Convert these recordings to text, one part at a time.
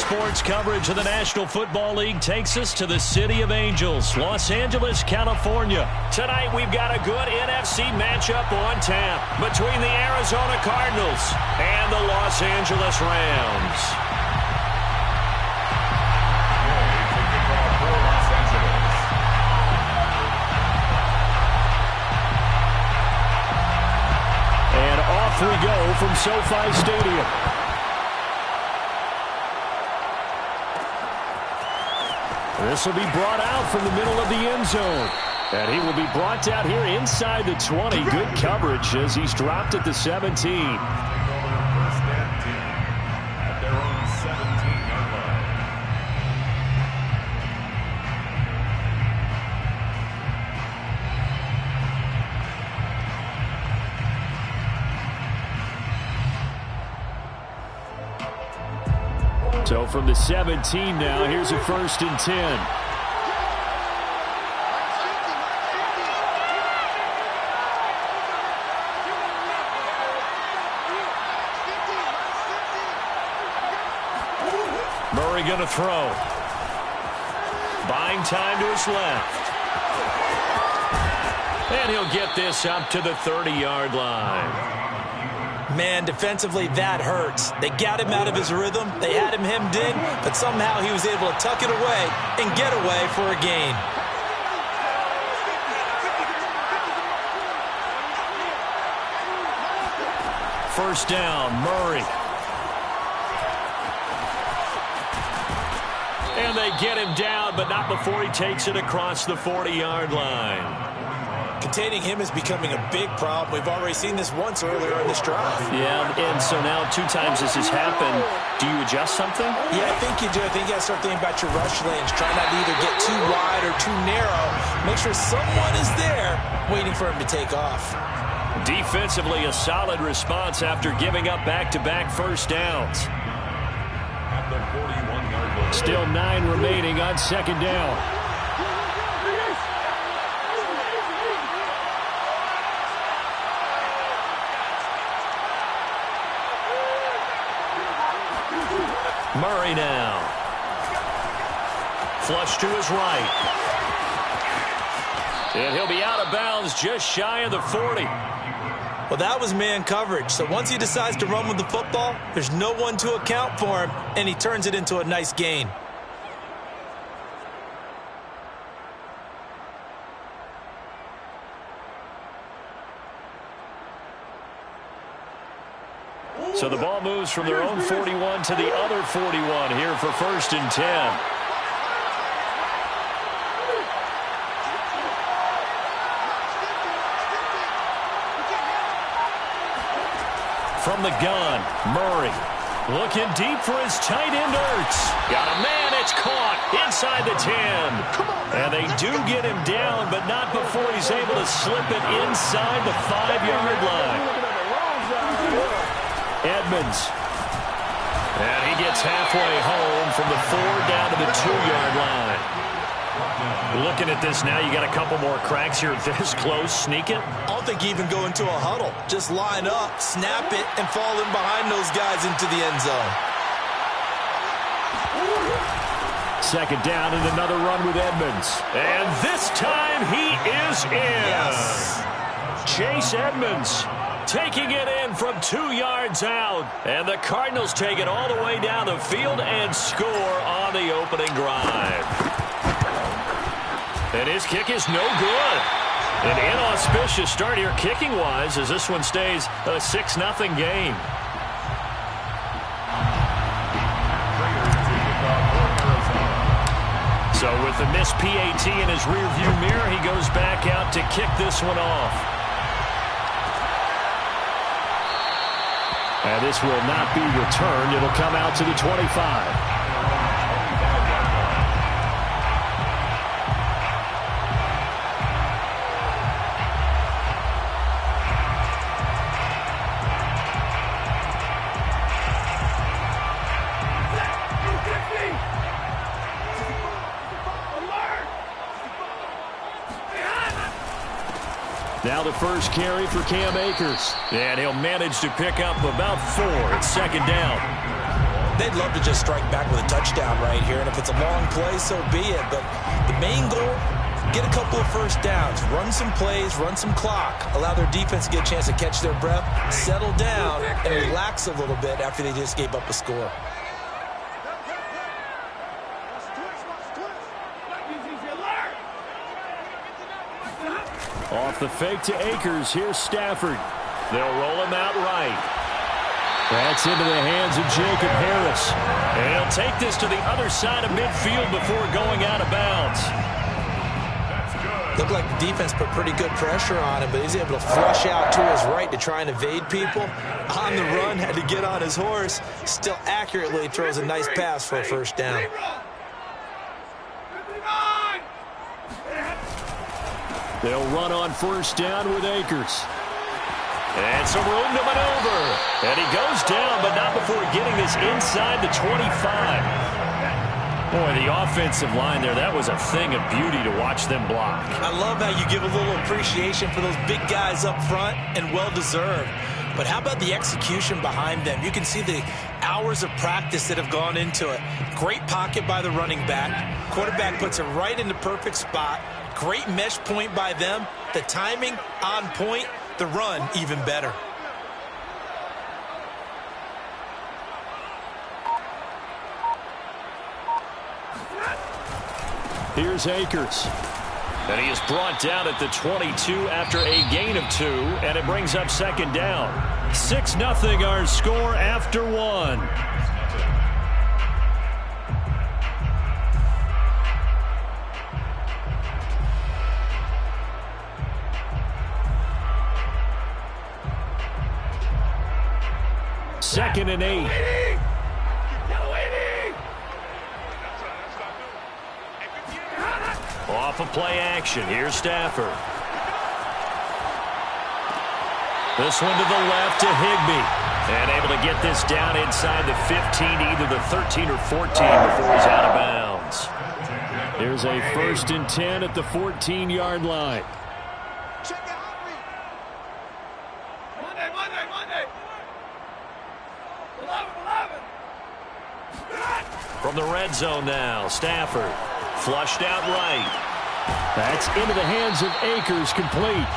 sports coverage of the National Football League takes us to the City of Angels, Los Angeles, California. Tonight, we've got a good NFC matchup on tap between the Arizona Cardinals and the Los Angeles Rams. And off we go from SoFi Stadium. This will be brought out from the middle of the end zone. And he will be brought out here inside the 20. Good coverage as he's dropped at the 17. So from the 17 now, here's a 1st and 10. Murray going to throw. Buying time to his left. And he'll get this up to the 30-yard line. Man, defensively, that hurts. They got him out of his rhythm. They had him hemmed in, but somehow he was able to tuck it away and get away for a gain. First down, Murray. And they get him down, but not before he takes it across the 40-yard line. Containing him is becoming a big problem. We've already seen this once earlier in this drive. Yeah, and so now 2 times this has happened. Do you adjust something? Yeah, I think you do. I think you got to start thinking about your rush lanes. Try not to either get too wide or too narrow. Make sure someone is there waiting for him to take off. Defensively, a solid response after giving up back-to-back first downs. Still 9 remaining on 2nd down. Murray now. Flush to his right. And he'll be out of bounds just shy of the 40. Well, that was man coverage. So once he decides to run with the football, there's no one to account for him, and he turns it into a nice gain. So the ball moves from their own 41 to the other 41 here for 1st and 10. From the gun, Murray looking deep for his tight end, Ertz. Got a man, it's caught inside the 10. And they do get him down, but not before he's able to slip it inside the 5-yard line. Edmonds. And he gets halfway home from the 4 down to the 2-yard line. Looking at this now, you got a couple more cracks here this close. Sneak it. I don't think you even go into a huddle. Just line up, snap it, and fall in behind those guys into the end zone. 2nd down and another run with Edmonds. And this time he is in. Yes. Chase Edmonds taking it in from 2 yards out. And the Cardinals take it all the way down the field and score on the opening drive. And his kick is no good. An inauspicious start here kicking-wise as this one stays a 6-0 game. So with the missed PAT in his rearview mirror, he goes back out to kick this one off. And this will not be returned. It'll come out to the 25. Now the first carry for Cam Akers. And he'll manage to pick up about 4 at 2nd down. They'd love to just strike back with a touchdown right here, and if it's a long play, so be it. But the main goal, get a couple of first downs, run some plays, run some clock, allow their defense to get a chance to catch their breath, settle down, and relax a little bit after they just gave up a score. Off the fake to Akers, here's Stafford. They'll roll him out right. That's into the hands of Jacob Harris. And he'll take this to the other side of midfield before going out of bounds. Looked like the defense put pretty good pressure on him, but he's able to flush out to his right to try and evade people. On the run, had to get on his horse. Still accurately throws a nice pass for a first down. They'll run on first down with Akers. And some room to maneuver. And he goes down, but not before getting this inside the 25. Boy, the offensive line there, that was a thing of beauty to watch them block. I love how you give a little appreciation for those big guys up front, and well-deserved. But how about the execution behind them? You can see the hours of practice that have gone into it. Great pocket by the running back. Quarterback puts it right in the perfect spot. Great mesh point by them. The timing on point. The run even better. Here's Akers. And he is brought down at the 22 after a gain of 2, and it brings up second down. 6-0 our score after 1. Second and 8. Off of play action. Here's Stafford. This one to the left to Higbee. And able to get this down inside the 15, either the 13 or 14 before he's out of bounds. There's a 1st and 10 at the 14-yard line. From the red zone now, Stafford flushed out right. That's into the hands of Akers, complete.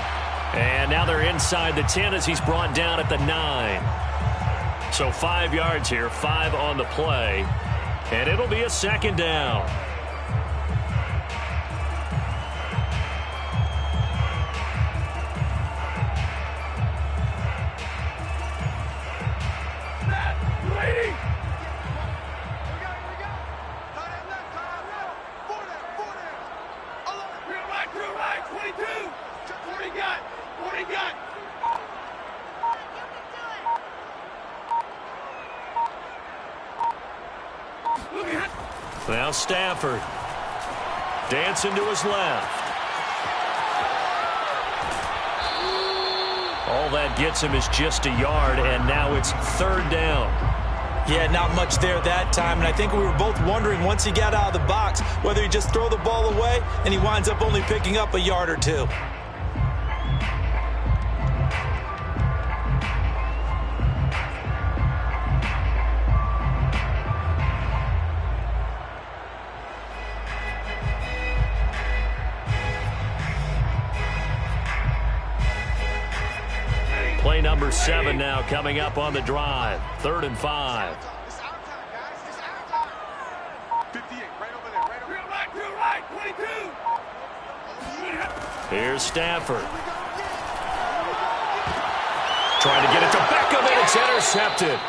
And now they're inside the 10 as he's brought down at the 9. So 5 yards here, 5 on the play. And it'll be a second down. Now Stafford dancing to his left. All that gets him is just a yard, and now it's third down. Yeah, not much there that time, and I think we were both wondering once he got out of the box whether he'd just throw the ball away, and he winds up only picking up a yard or 2. Play number 7 now coming up on the drive. 3rd and 5. Here's Stafford. Trying to get it to Beckham, and it's intercepted.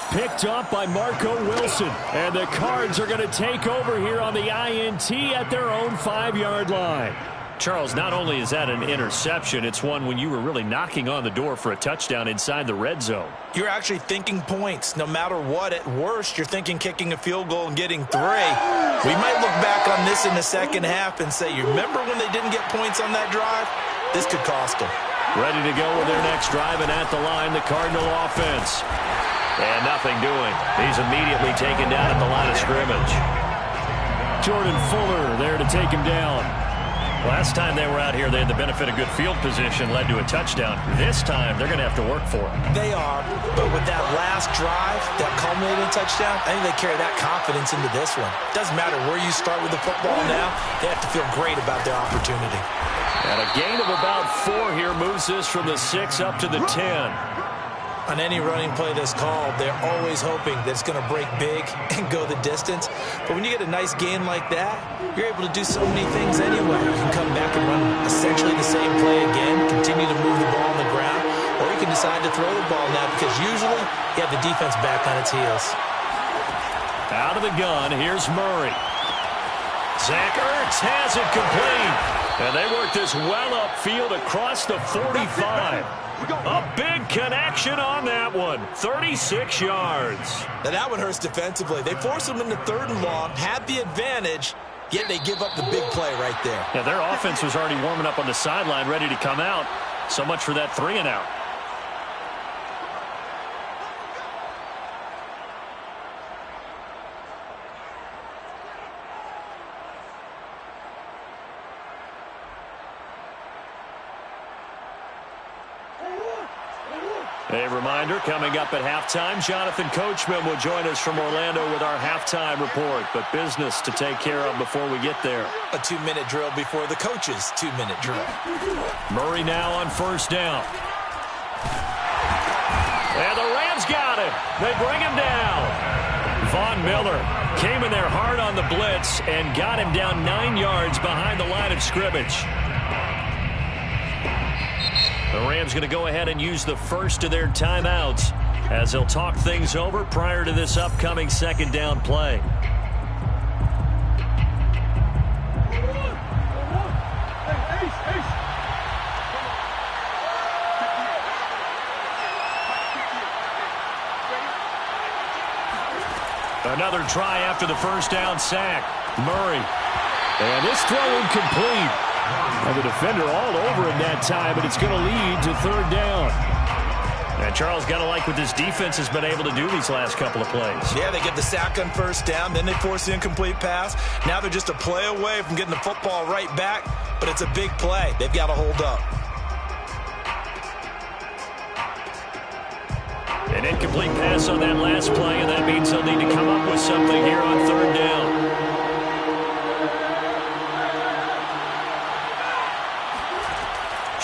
Picked off by Marco Wilson. And the Cards are going to take over here on the INT at their own 5-yard line. Charles, not only is that an interception, it's one when you were really knocking on the door for a touchdown inside the red zone. You're actually thinking points. No matter what, at worst, you're thinking kicking a field goal and getting 3. We might look back on this in the second half and say, you remember when they didn't get points on that drive? This could cost them. Ready to go with their next drive, and at the line, the Cardinal offense. And nothing doing. He's immediately taken down at the line of scrimmage. Jordan Fuller there to take him down. Last time they were out here, they had the benefit of good field position, led to a touchdown. This time, they're going to have to work for it. They are, but with that last drive, that culminating touchdown, I think they carry that confidence into this one. Doesn't matter where you start with the football now, they have to feel great about their opportunity. And a gain of about 4 here moves this from the 6 up to the 10. On any running play that's called, they're always hoping that it's going to break big and go the distance. But when you get a nice gain like that, you're able to do so many things anyway. You can come back and run essentially the same play again, continue to move the ball on the ground, or you can decide to throw the ball now because usually you have the defense back on its heels. Out of the gun, here's Murray. Zach Ertz has it complete. And they work this well upfield across the 45. A big connection on that one. 36 yards. Now that one hurts defensively. They forced them into 3rd and long, had the advantage, yet they give up the big play right there. Yeah, their offense was already warming up on the sideline, ready to come out. So much for that 3 and out. A reminder, coming up at halftime, Jonathan Coachman will join us from Orlando with our halftime report. But business to take care of before we get there. A 2-minute drill before the coach's 2-minute drill. Murray now on 1st down. And the Rams got him. They bring him down. Von Miller came in there hard on the blitz and got him down 9 yards behind the line of scrimmage. The Rams going to go ahead and use the first of their timeouts as they'll talk things over prior to this upcoming 2nd down play. Another try after the 1st down sack. Murray. And this throw incomplete. And the defender all over him that time, but it's going to lead to 3rd down. And Charles, got to like what this defense has been able to do these last couple of plays. Yeah, they get the sack on 1st down, then they force the incomplete pass. Now they're just a play away from getting the football right back, but it's a big play. They've got to hold up. An incomplete pass on that last play, and that means they'll need to come up with something here on 3rd down.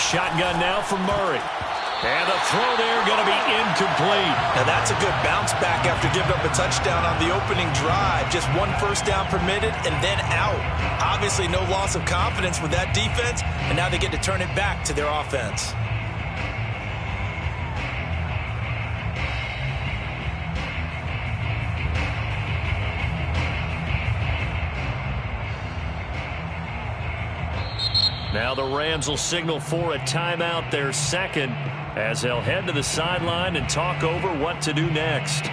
Shotgun now for Murray. And the throw there going to be incomplete. Now that's a good bounce back after giving up a touchdown on the opening drive. Just 1 1st down permitted and then out. Obviously no loss of confidence with that defense, and now they get to turn it back to their offense. Now the Rams will signal for a timeout, their 2nd, as they'll head to the sideline and talk over what to do next.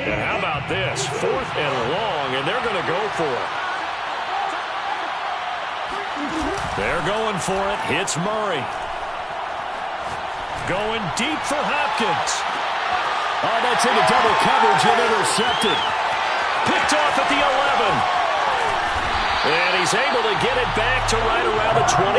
And how about this? 4th and long, and they're going to go for it. They're going for it. Hits Murray. Going deep for Hopkins. Oh, that's into double coverage and intercepted. Picked off at the 11. And he's able to get it back to right around the 27.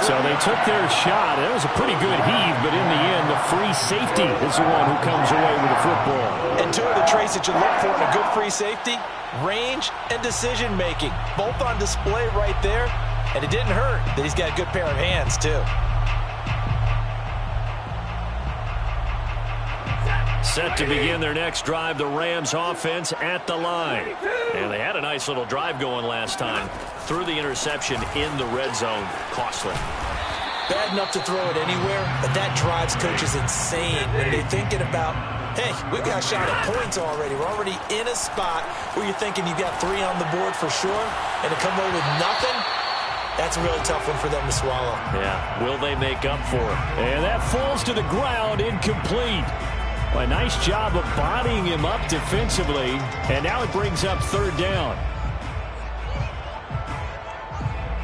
So they took their shot. It was a pretty good heave, but in the end, the free safety is the one who comes away with the football. And 2 of the traits that you look for in a good free safety, range and decision-making. Both on display right there. And it didn't hurt that he's got a good pair of hands, too. Set to begin their next drive, the Rams offense at the line. And they had a nice little drive going last time. Threw the interception in the red zone. Costly. Bad enough to throw it anywhere, but that drives coaches insane when they're thinking about, hey, we've got a shot at points already. We're already in a spot where you're thinking you've got 3 on the board for sure, and to come away with nothing, that's a really tough one for them to swallow. Yeah, will they make up for it? And that falls to the ground, incomplete. Well, a nice job of bodying him up defensively, and now it brings up 3rd down.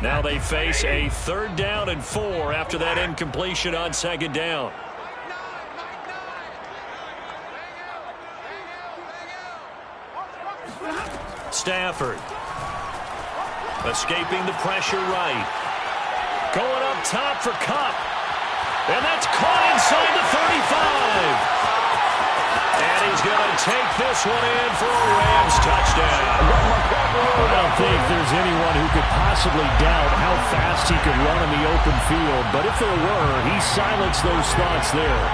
Now they face a 3rd down and 4 after that incompletion on 2nd down. Stafford. Escaping the pressure right. Going up top for Kupp. And that's caught inside the 35. And he's going to take this one in for a Rams touchdown. I don't think there's anyone who could possibly doubt how fast he could run in the open field. But if there were, he silenced those thoughts there.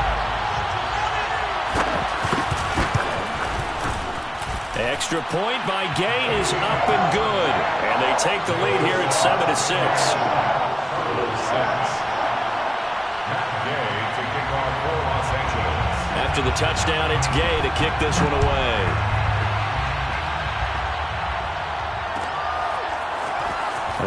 Extra point by Gay is up and good. And they take the lead here at 7-6. After the touchdown, it's Gay to kick this one away.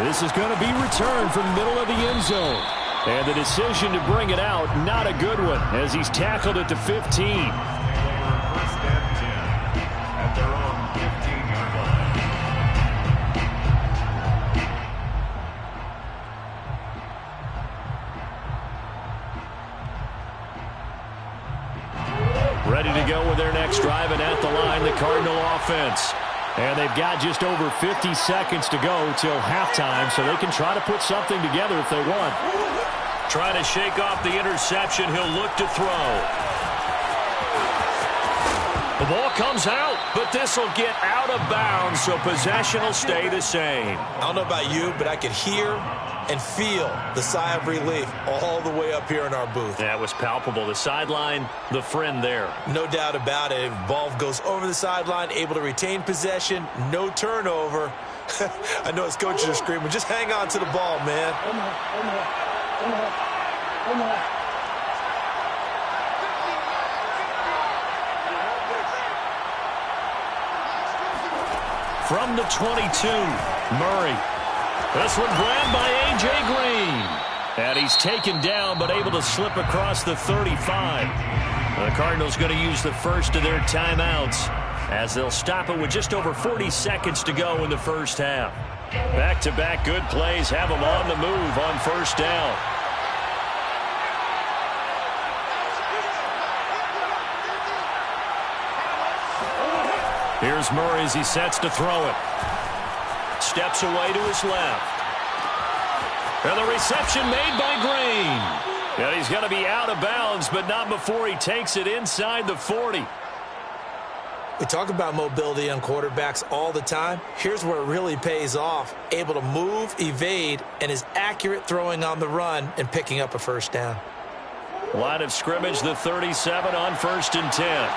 This is going to be returned from the middle of the end zone. And the decision to bring it out, not a good one, as he's tackled at the 15. First and 10 at their own 15-yard line. Ready to go with their next drive, and at the line, the Cardinal offense. And they've got just over 50 seconds to go till halftime, so they can try to put something together if they want. Trying to shake off the interception. He'll look to throw. The ball comes out, but this will get out of bounds, so possession will stay the same. I don't know about you, but I could hear and feel the sigh of relief all the way up here in our booth. That was palpable. The sideline, the friend there. No doubt about it. Ball goes over the sideline, able to retain possession, no turnover. I know his coaches are screaming, just hang on to the ball, man. From the 22, Murray. This one grabbed by A.J. Green. And he's taken down, but able to slip across the 35. The Cardinals going to use the first of their timeouts as they'll stop it with just over 40 seconds to go in the first half. Back-to-back good plays have them on the move on first down. Here's Murray as he sets to throw it. Steps away to his left. And the reception made by Green. And he's going to be out of bounds, but not before he takes it inside the 40. We talk about mobility on quarterbacks all the time. Here's where it really pays off. Able to move, evade, and is accurate throwing on the run and picking up a first down. Line of scrimmage, the 37 on 1st and 10.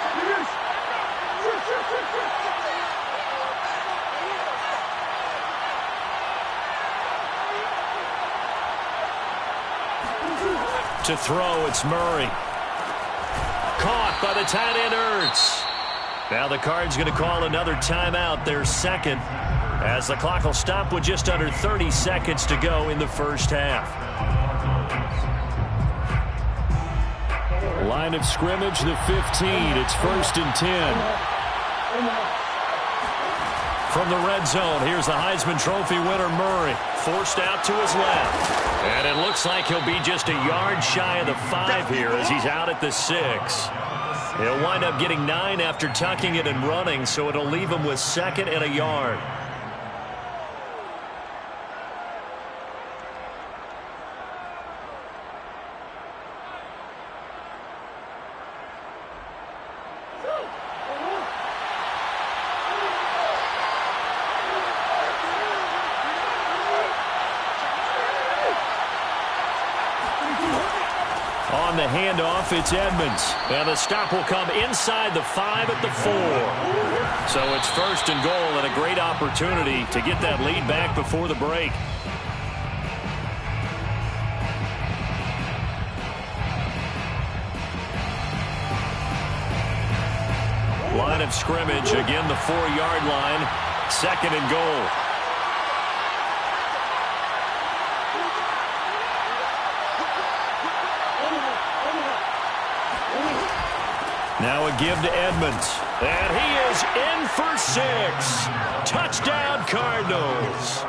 To throw, it's Murray. Caught by the tight end, Ertz. Now the Cards going to call another timeout, their second, as the clock will stop with just under 30 seconds to go in the first half. Line of scrimmage, the 15. It's 1st and 10. From the red zone, here's the Heisman Trophy winner, Murray. Forced out to his left. And it looks like he'll be just a yard shy of the 5 here as he's out at the 6. He'll wind up getting 9 after tucking it and running, so it'll leave him with 2nd and a yard. On the handoff, it's Edmonds. And the stop will come inside the 5 at the 4. So it's 1st and goal and a great opportunity to get that lead back before the break. Line of scrimmage, again the 4-yard line. 2nd and goal. Now a give to Edmonds. And he is in for 6. Touchdown, Cardinals.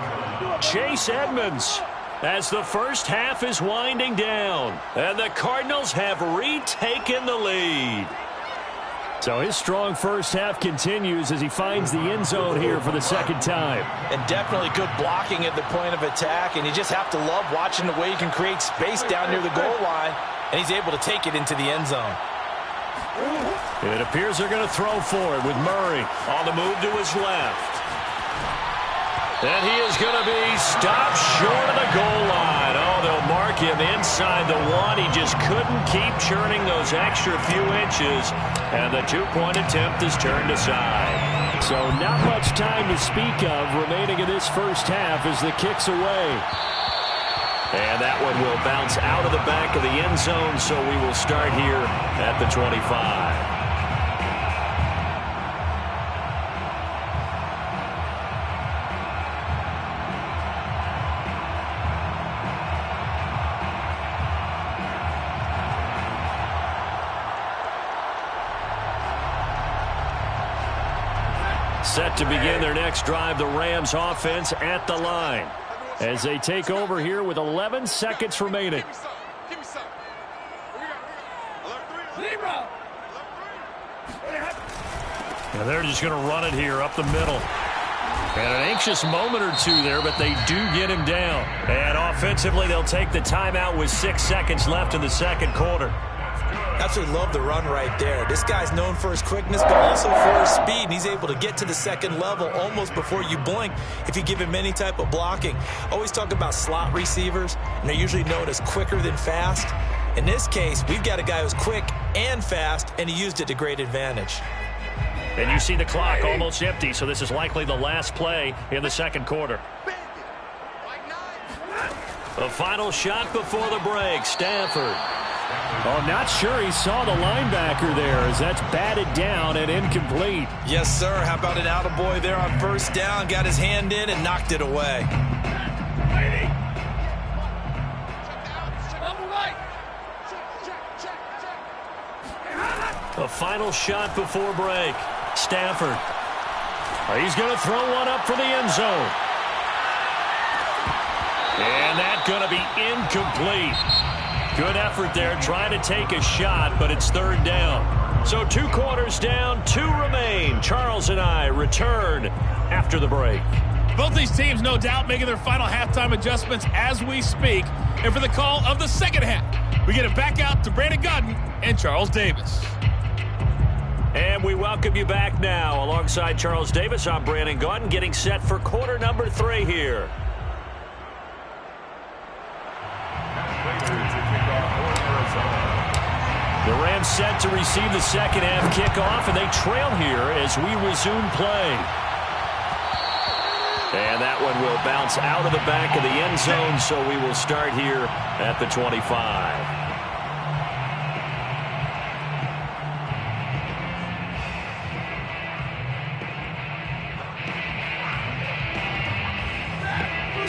Chase Edmonds as the first half is winding down. And the Cardinals have retaken the lead. So his strong first half continues as he finds the end zone here for the second time. And definitely good blocking at the point of attack, and you just have to love watching the way he can create space down near the goal line, and he's able to take it into the end zone. It appears they're going to throw for it with Murray on the move to his left. And he is going to be stopped short of the goal line. Oh, they'll mark him inside the one. He just couldn't keep churning those extra few inches. And the two-point attempt is turned aside. So not much time to speak of remaining in this first half as the kick's away. And that one will bounce out of the back of the end zone, so we will start here at the 25. Set to begin their next drive, the Rams offense at the line as they take over here with 11 seconds remaining. And they're just going to run it here up the middle. And an anxious moment or two there, but they do get him down. And offensively, they'll take the timeout with 6 seconds left in the second quarter. Absolutely love the run right there. This guy's known for his quickness, but also for his speed. And he's able to get to the second level almost before you blink if you give him any type of blocking. Always talk about slot receivers, and they're usually known as quicker than fast. In this case, we've got a guy who's quick and fast, and he used it to great advantage. And you see the clock almost empty, so this is likely the last play in the second quarter. The final shot before the break, Stafford. Oh, not sure he saw the linebacker there as that's batted down and incomplete. Yes, sir. How about an attaboy there on first down? Got his hand in and knocked it away. The final shot before break, Stafford. He's going to throw one up for the end zone. And that's going to be incomplete. Good effort there, trying to take a shot, but it's third down. So 2 quarters down, 2 remain. Charles and I return after the break. Both these teams, no doubt, making their final halftime adjustments as we speak. And for the call of the second half, we get it back out to Brandon Gaudin and Charles Davis. And we welcome you back now. Alongside Charles Davis, I'm Brandon Gaudin, getting set for quarter number 3 here. The Rams set to receive the second half kickoff, and they trail here as we resume play. And that one will bounce out of the back of the end zone, so we will start here at the 25.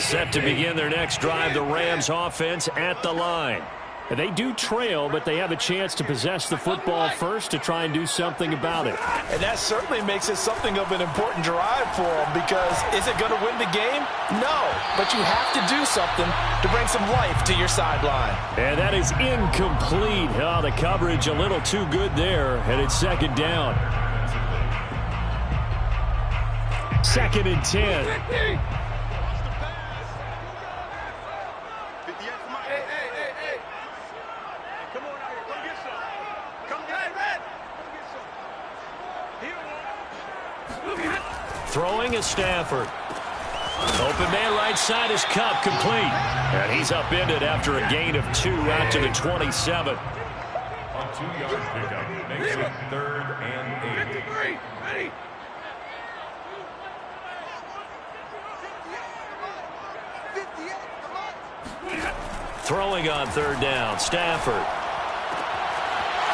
Set to begin their next drive, the Rams offense at the line. They do trail, but they have a chance to possess the football first to try and do something about it. And that certainly makes it something of an important drive for them, because is it going to win the game? No, but you have to do something to bring some life to your sideline. And that is incomplete. Oh, the coverage a little too good there, and it's second down. 2nd and 10. Throwing is Stafford. Open man right side is Cup, complete. And he's upended after a gain of 2 out to the 27. On 2-yard pickup makes it 3rd and 8. Ready. Throwing on 3rd down, Stafford.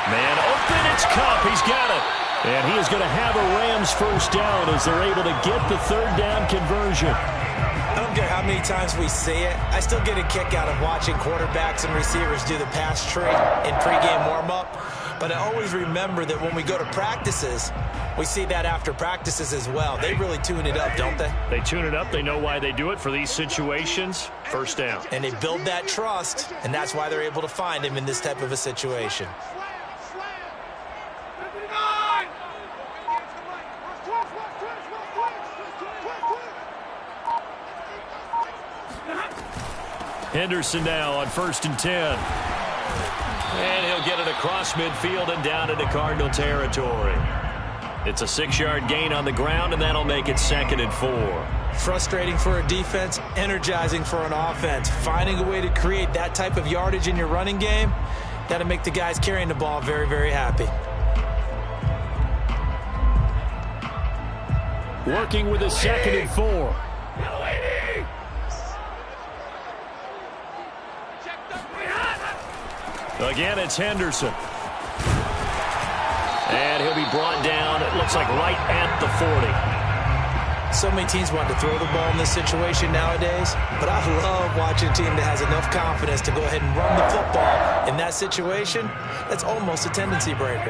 Man open, it's Cup. He's got it. And he is going to have a Rams first down as they're able to get the 3rd down conversion. I don't care how many times we see it. I still get a kick out of watching quarterbacks and receivers do the pass tree in pregame warm-up. But I always remember that when we go to practices, we see that after practices as well. They really tune it up, don't they? They tune it up. They know why they do it for these situations. First down. And they build that trust, and that's why they're able to find him in this type of a situation. Henderson now on 1st and 10. And he'll get it across midfield and down into Cardinal territory. It's a 6-yard gain on the ground, and that'll make it 2nd and 4. Frustrating for a defense, energizing for an offense. Finding a way to create that type of yardage in your running game, that'll make the guys carrying the ball very, very happy. Working with a 2nd and 4. Again, it's Henderson. And he'll be brought down, it looks like right at the 40. So many teams want to throw the ball in this situation nowadays, but I love watching a team that has enough confidence to go ahead and run the football. In that situation, that's almost a tendency breaker.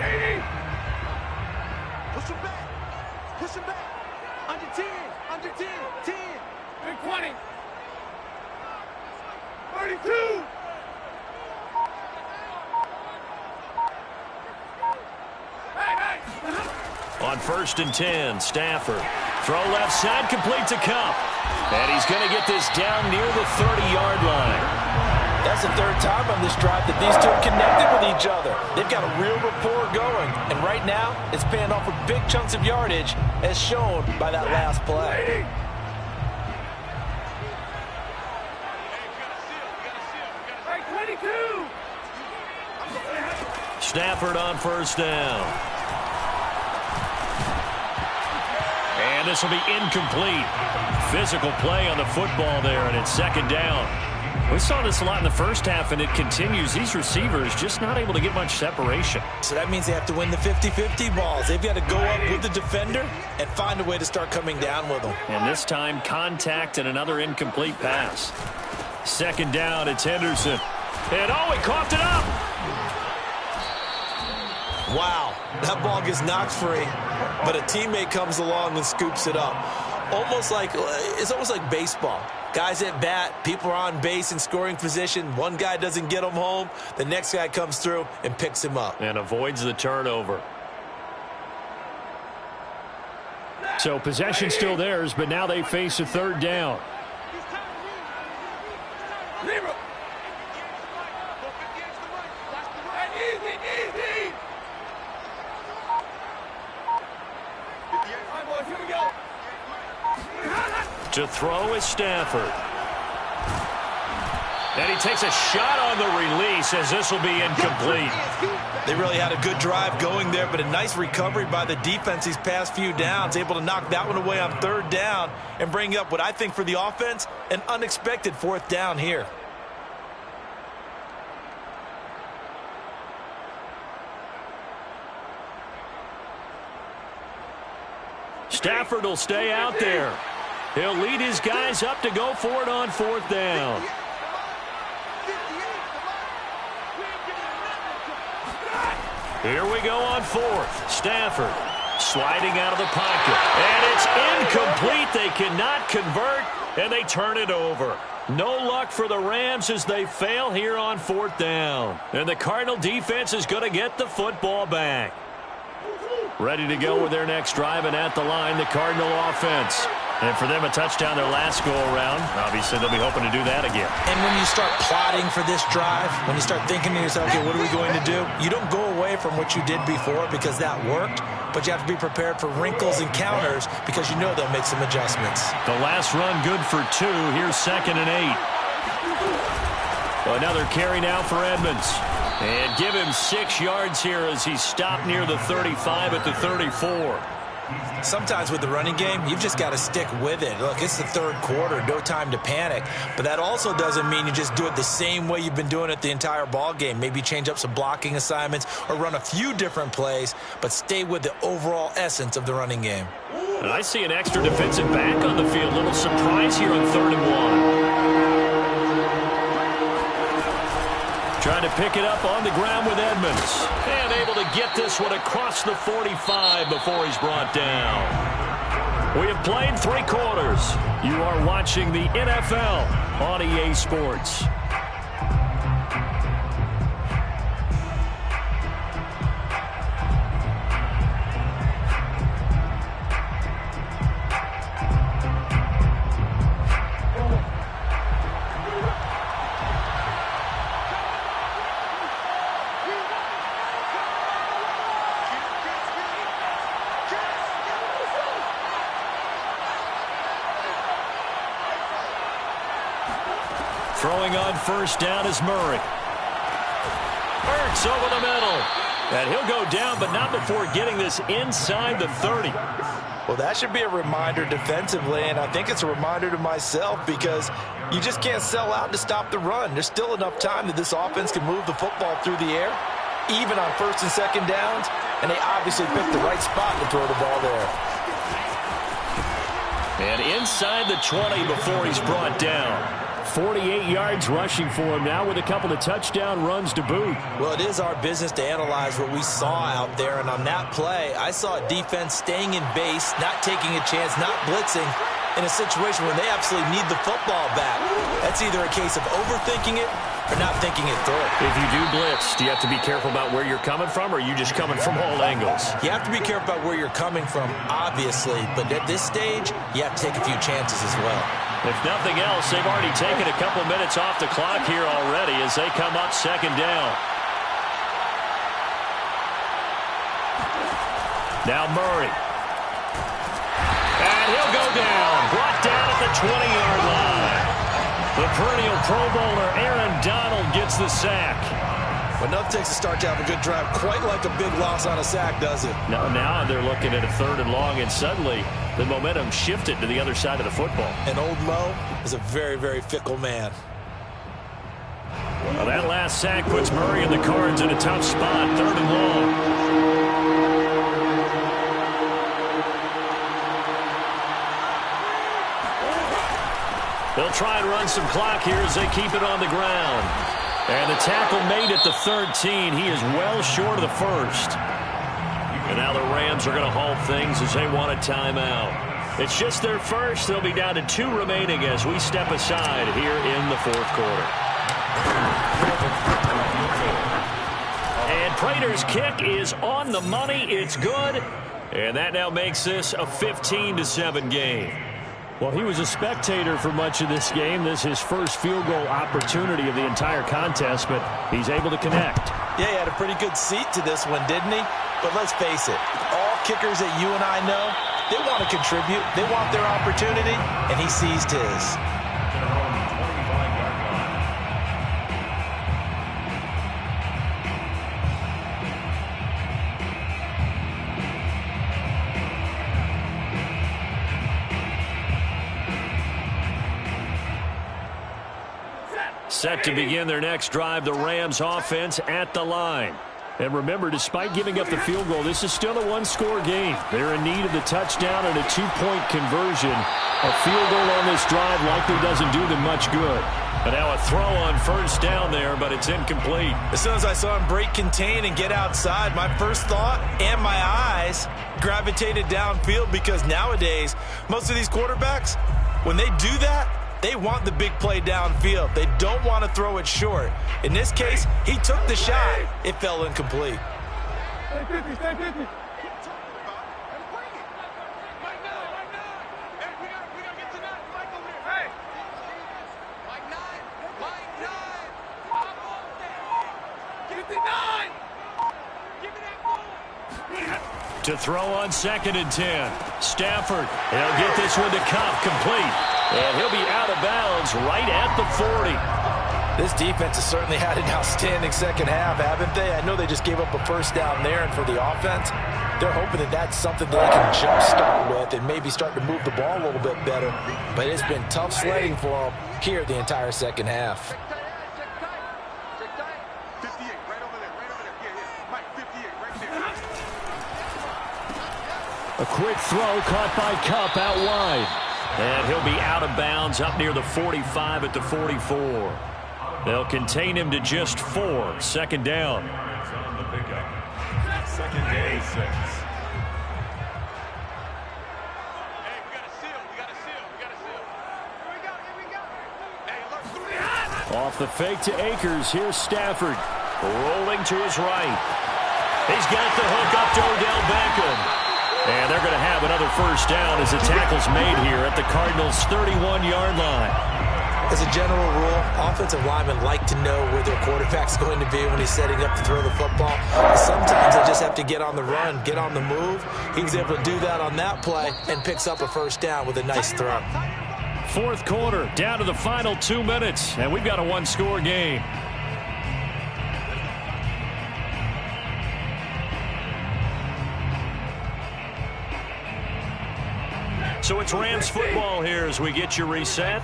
Push him back. Push him back. Under 10. Under 10. 10. 20. 32. On 1st and 10, Stafford. Throw left side, complete to Cup. And he's going to get this down near the 30-yard line. That's the 3rd time on this drive that these two have connected with each other. They've got a real rapport going. And right now, it's paying off with big chunks of yardage, as shown by that last play. Stafford on 1st down. And this will be incomplete. Physical play on the football there, and it's 2nd down. We saw this a lot in the first half, and it continues. These receivers just not able to get much separation. So that means they have to win the 50-50 balls. They've got to go up with the defender and find a way to start coming down with them. And this time, contact and another incomplete pass. 2nd down, it's Henderson. And he coughed it up. Wow, that ball gets knocked free, but a teammate comes along and scoops it up. It's almost like baseball. Guys at bat, people are on base in scoring position. One guy doesn't get him home. The next guy comes through and picks him up. And avoids the turnover. So possession still theirs, but now they face a 3rd down. To throw is Stafford. And he takes a shot on the release, as this will be incomplete. They really had a good drive going there, but a nice recovery by the defense these past few downs, able to knock that one away on 3rd down and bring up what I think for the offense, an unexpected 4th down here. Stafford will stay out there. He'll lead his guys up to go for it on 4th down. Here we go on 4th. Stafford sliding out of the pocket. And it's incomplete. They cannot convert, and they turn it over. No luck for the Rams as they fail here on 4th down. And the Cardinal defense is going to get the football back. Ready to go with their next drive, and at the line, the Cardinal offense. And for them, a touchdown their last go-around. Obviously, they'll be hoping to do that again. And when you start plotting for this drive, when you start thinking to yourself, okay, what are we going to do? You don't go away from what you did before because that worked, but you have to be prepared for wrinkles and counters because you know they'll make some adjustments. The last run good for 2. Here's 2nd and 8. Another carry now for Edmonds. And give him 6 yards here as he's stopped near the 35 at the 34. Sometimes with the running game, you've just got to stick with it. Look, it's the 3rd quarter, no time to panic. But that also doesn't mean you just do it the same way you've been doing it the entire ball game. Maybe change up some blocking assignments or run a few different plays, but stay with the overall essence of the running game. And I see an extra defensive back on the field. Little surprise here on 3rd and 1. Trying to pick it up on the ground with Edmonds. And able to get this one across the 45 before he's brought down. We have played 3 quarters. You are watching the NFL on EA Sports. Throwing on first down is Murray. Ertz over the middle. And he'll go down, but not before getting this inside the 30. Well, that should be a reminder defensively, and I think it's a reminder to myself because you just can't sell out to stop the run. There's still enough time that this offense can move the football through the air, even on first and second downs, and they obviously picked the right spot to throw the ball there. And inside the 20 before he's brought down. 48 yards rushing for him now with a couple of touchdown runs to boot. Well, it is our business to analyze what we saw out there, and on that play, I saw a defense staying in base, not taking a chance, not blitzing, in a situation where they absolutely need the football back. That's either a case of overthinking it or not thinking it through. If you do blitz, do you have to be careful about where you're coming from, or are you just coming from all angles? You have to be careful about where you're coming from, obviously, but at this stage, you have to take a few chances as well. If nothing else, they've already taken a couple minutes off the clock here already as they come up second down. Now Murray. And he'll go down. Brought down at the 20-yard line. The perennial Pro Bowler Aaron Donald gets the sack. But nothing takes a start to have a good drive quite like a big loss on a sack, does it? Now they're looking at a 3rd and long, and suddenly the momentum shifted to the other side of the football. And old Mo is a very, very fickle man. Well, that last sack puts Murray and the Cards in a tough spot, 3rd and long. They'll try and run some clock here as they keep it on the ground. And the tackle made at the 13. He is well short of the first. And now the Rams are going to halt things as they want a timeout. It's just their first. They'll be down to 2 remaining as we step aside here in the 4th quarter. And Prater's kick is on the money. It's good. And that now makes this a 15-7 game. Well, he was a spectator for much of this game. This is his first field goal opportunity of the entire contest, but he's able to connect. Yeah, he had a pretty good seat to this one, didn't he? But let's face it, all kickers that you and I know, they want to contribute. They want their opportunity, and he seized his. Set to begin their next drive, the Rams offense at the line. And remember, despite giving up the field goal, this is still a 1-score game. They're in need of the touchdown and a 2-point conversion. A field goal on this drive likely doesn't do them much good. And now a throw on first down there, but it's incomplete. As soon as I saw him break contain and get outside, my first thought and my eyes gravitated downfield, because nowadays, most of these quarterbacks, when they do that, they want the big play downfield. They don't want to throw it short. In this case, he took the shot. It fell incomplete. Stay 50, stay 50. To throw on 2nd and 10. Stafford, he'll get this one to Cup, complete. And he'll be out of bounds right at the 40. This defense has certainly had an outstanding second half, haven't they? I know they just gave up a first down there, and for the offense, they're hoping that that's something that they can jumpstart with and maybe start to move the ball a little bit better. But it's been tough sledding for them here the entire second half. A quick throw caught by Cup out wide. And he'll be out of bounds up near the 45 at the 44. They'll contain him to just 4. 2nd down. On the pickup. 2nd and 6. Off the fake to Akers. Here's Stafford. Rolling to his right. He's got the hook up to Odell Beckham. And they're going to have another first down as the tackle's made here at the Cardinals' 31-yard line. As a general rule, offensive linemen like to know where their quarterback's going to be when he's setting up to throw the football. But sometimes they just have to get on the run, get on the move. He was able to do that on that play and picks up a first down with a nice throw. Fourth quarter, down to the final 2 minutes, and we've got a one-score game. So it's Rams football here as we get you reset.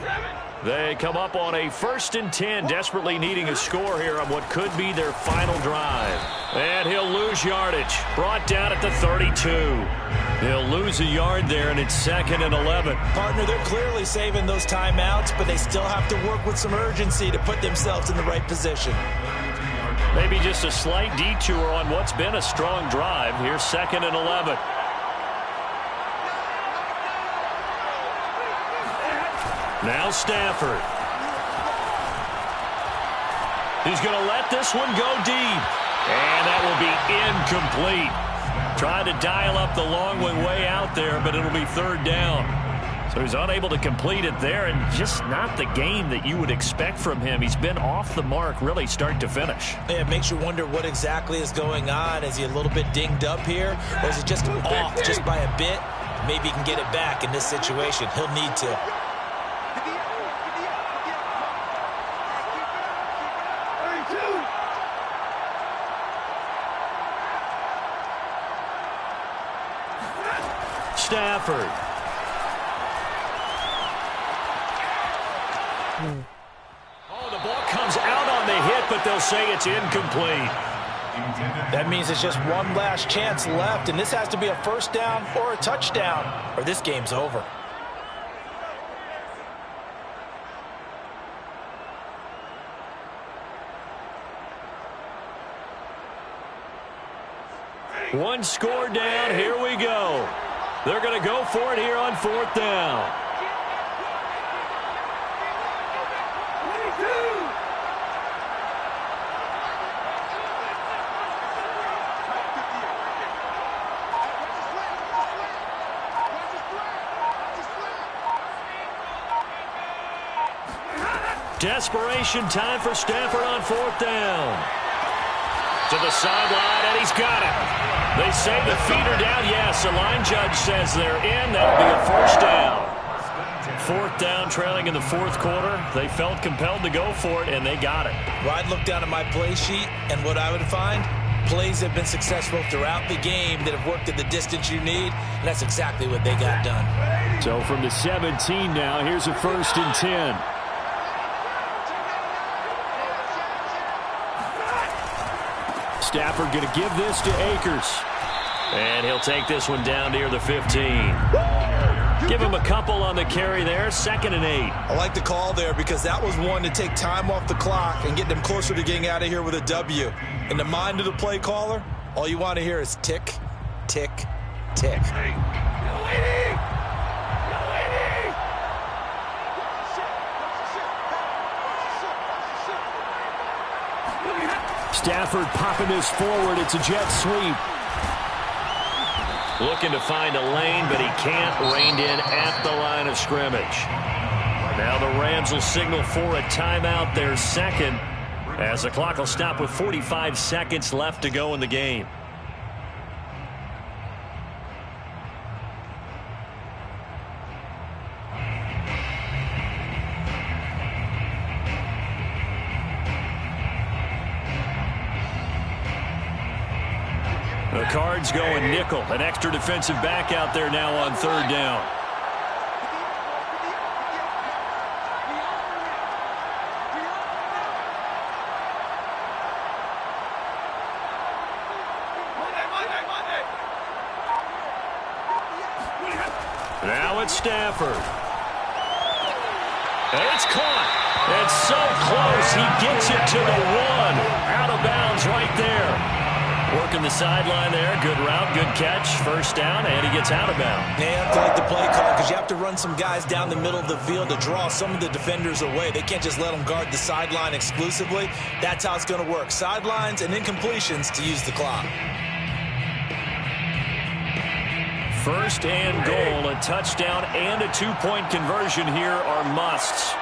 They come up on a 1st and 10, desperately needing a score here on what could be their final drive. And he'll lose yardage. Brought down at the 32. He'll lose a yard there, and it's 2nd and 11. Partner, they're clearly saving those timeouts, but they still have to work with some urgency to put themselves in the right position. Maybe just a slight detour on what's been a strong drive. Here's 2nd and 11. Now Stafford. He's going to let this one go deep. And that will be incomplete. Trying to dial up the long way out there, but it'll be 3rd down. So he's unable to complete it there, and just not the game that you would expect from him. He's been off the mark really start to finish. Yeah, it makes you wonder what exactly is going on. Is he a little bit dinged up here, or is he just off just by a bit? Maybe he can get it back in this situation. He'll need to. Stafford. Oh, the ball comes out on the hit, but they'll say it's incomplete. That means it's just one last chance left, and this has to be a 1st down or a touchdown, or this game's over. One score down. Here we go. They're going to go for it here on 4th down. Desperation time for Stafford on 4th down. To the sideline, and he's got it. They say the feet are down. Yes, the line judge says they're in. That'll be a 1st down. 4th down, trailing in the 4th quarter. They felt compelled to go for it, and they got it. Well, I'd look down at my play sheet, and what I would find, plays have been successful throughout the game that have worked at the distance you need, and that's exactly what they got done. So from the 17 now, here's a 1st and 10. Stafford going to give this to Akers. And he'll take this one down near the 15. Give him a couple on the carry there. 2nd and 8. I like the call there because that was one to take time off the clock and get them closer to getting out of here with a W. In the mind of the play caller, all you want to hear is tick, tick, tick. Stafford popping this forward. It's a jet sweep. Looking to find a lane, but he can't. Reined in at the line of scrimmage. Now the Rams will signal for a timeout, their 2nd, as the clock will stop with 45 seconds left to go in the game. The Cards going nickel. An extra defensive back out there now on 3rd down. Now it's Stafford. And it's caught. It's so close. He gets it to the 1. Out of bounds right there. Working the sideline there. Good route, good catch. 1st down, and he gets out of bounds. Yeah, you have to like the play call because you have to run some guys down the middle of the field to draw some of the defenders away. They can't just let them guard the sideline exclusively. That's how it's going to work. Sidelines and incompletions to use the clock. 1st and goal. A touchdown and a 2-point conversion here are musts.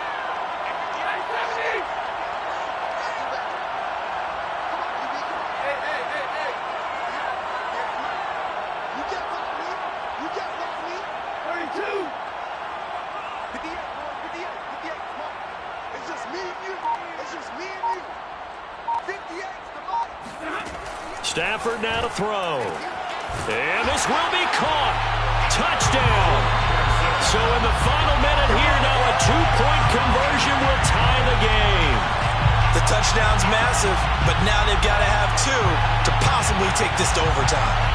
Stafford now to throw. And this will be caught. Touchdown. So in the final minute here, now a 2-point conversion will tie the game. The touchdown's massive, but now they've got to have 2 to possibly take this to overtime.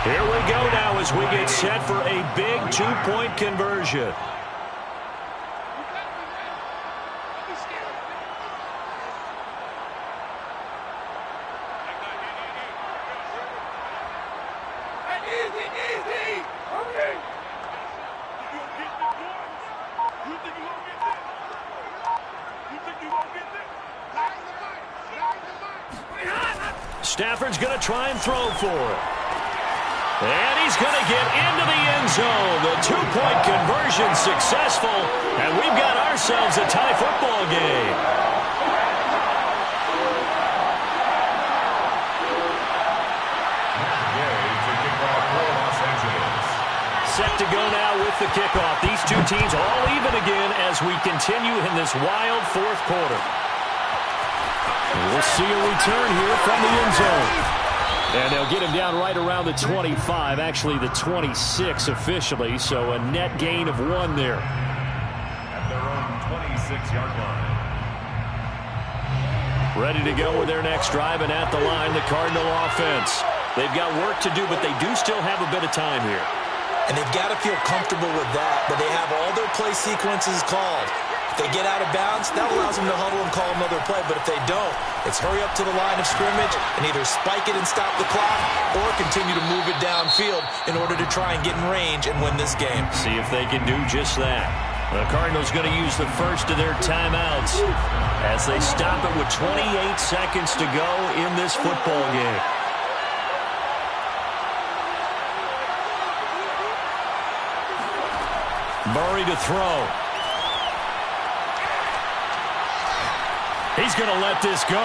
Here we go now as we get set for a big 2-point conversion. Stafford's going to try and throw for it. And he's going to get into the end zone. The 2-point conversion successful, and we've got ourselves a tie football game. Set to go now with the kickoff. These two teams all even again as we continue in this wild fourth quarter. We'll see a return here from the end zone. And they'll get him down right around the 25, actually the 26 officially, so a net gain of 1 there. At their own 26-yard line. Ready to go with their next drive, and at the line, the Cardinal offense. They've got work to do, but they do still have a bit of time here. And they've got to feel comfortable with that, but they have all their play sequences called. If they get out of bounds, that allows them to huddle and call another play. But if they don't, it's hurry up to the line of scrimmage and either spike it and stop the clock or continue to move it downfield in order to try and get in range and win this game. See if they can do just that. The Cardinals going to use the first of their timeouts as they stop it with 28 seconds to go in this football game. Murray to throw. He's going to let this go.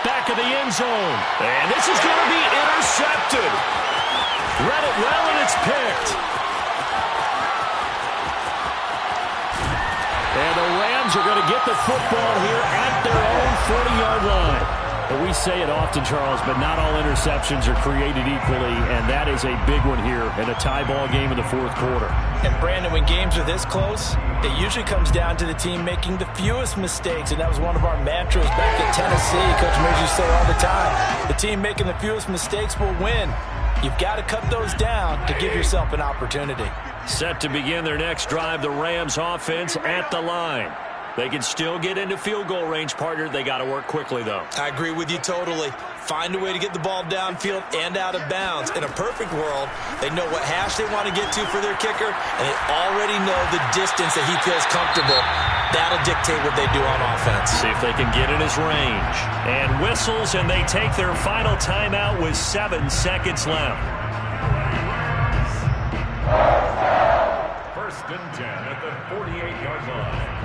Back of the end zone. And this is going to be intercepted. Read it well, and it's picked. And the Rams are going to get the football here at their own 40-yard line. But we say it often, Charles, but not all interceptions are created equally, and that is a big one here in a tie ball game in the fourth quarter. And, Brandon, when games are this close, it usually comes down to the team making the fewest mistakes, and that was one of our mantras back at Tennessee. Coach Major used to say all the time, the team making the fewest mistakes will win. You've got to cut those down to give yourself an opportunity. Set to begin their next drive, the Rams offense at the line. They can still get into field goal range, partner. They got to work quickly, though. I agree with you totally. Find a way to get the ball downfield and out of bounds. In a perfect world, they know what hash they want to get to for their kicker, and they already know the distance that he feels comfortable. That'll dictate what they do on offense. See if they can get in his range. And whistles, and they take their final timeout with 7 seconds left. First and 10 at the 48-yard line.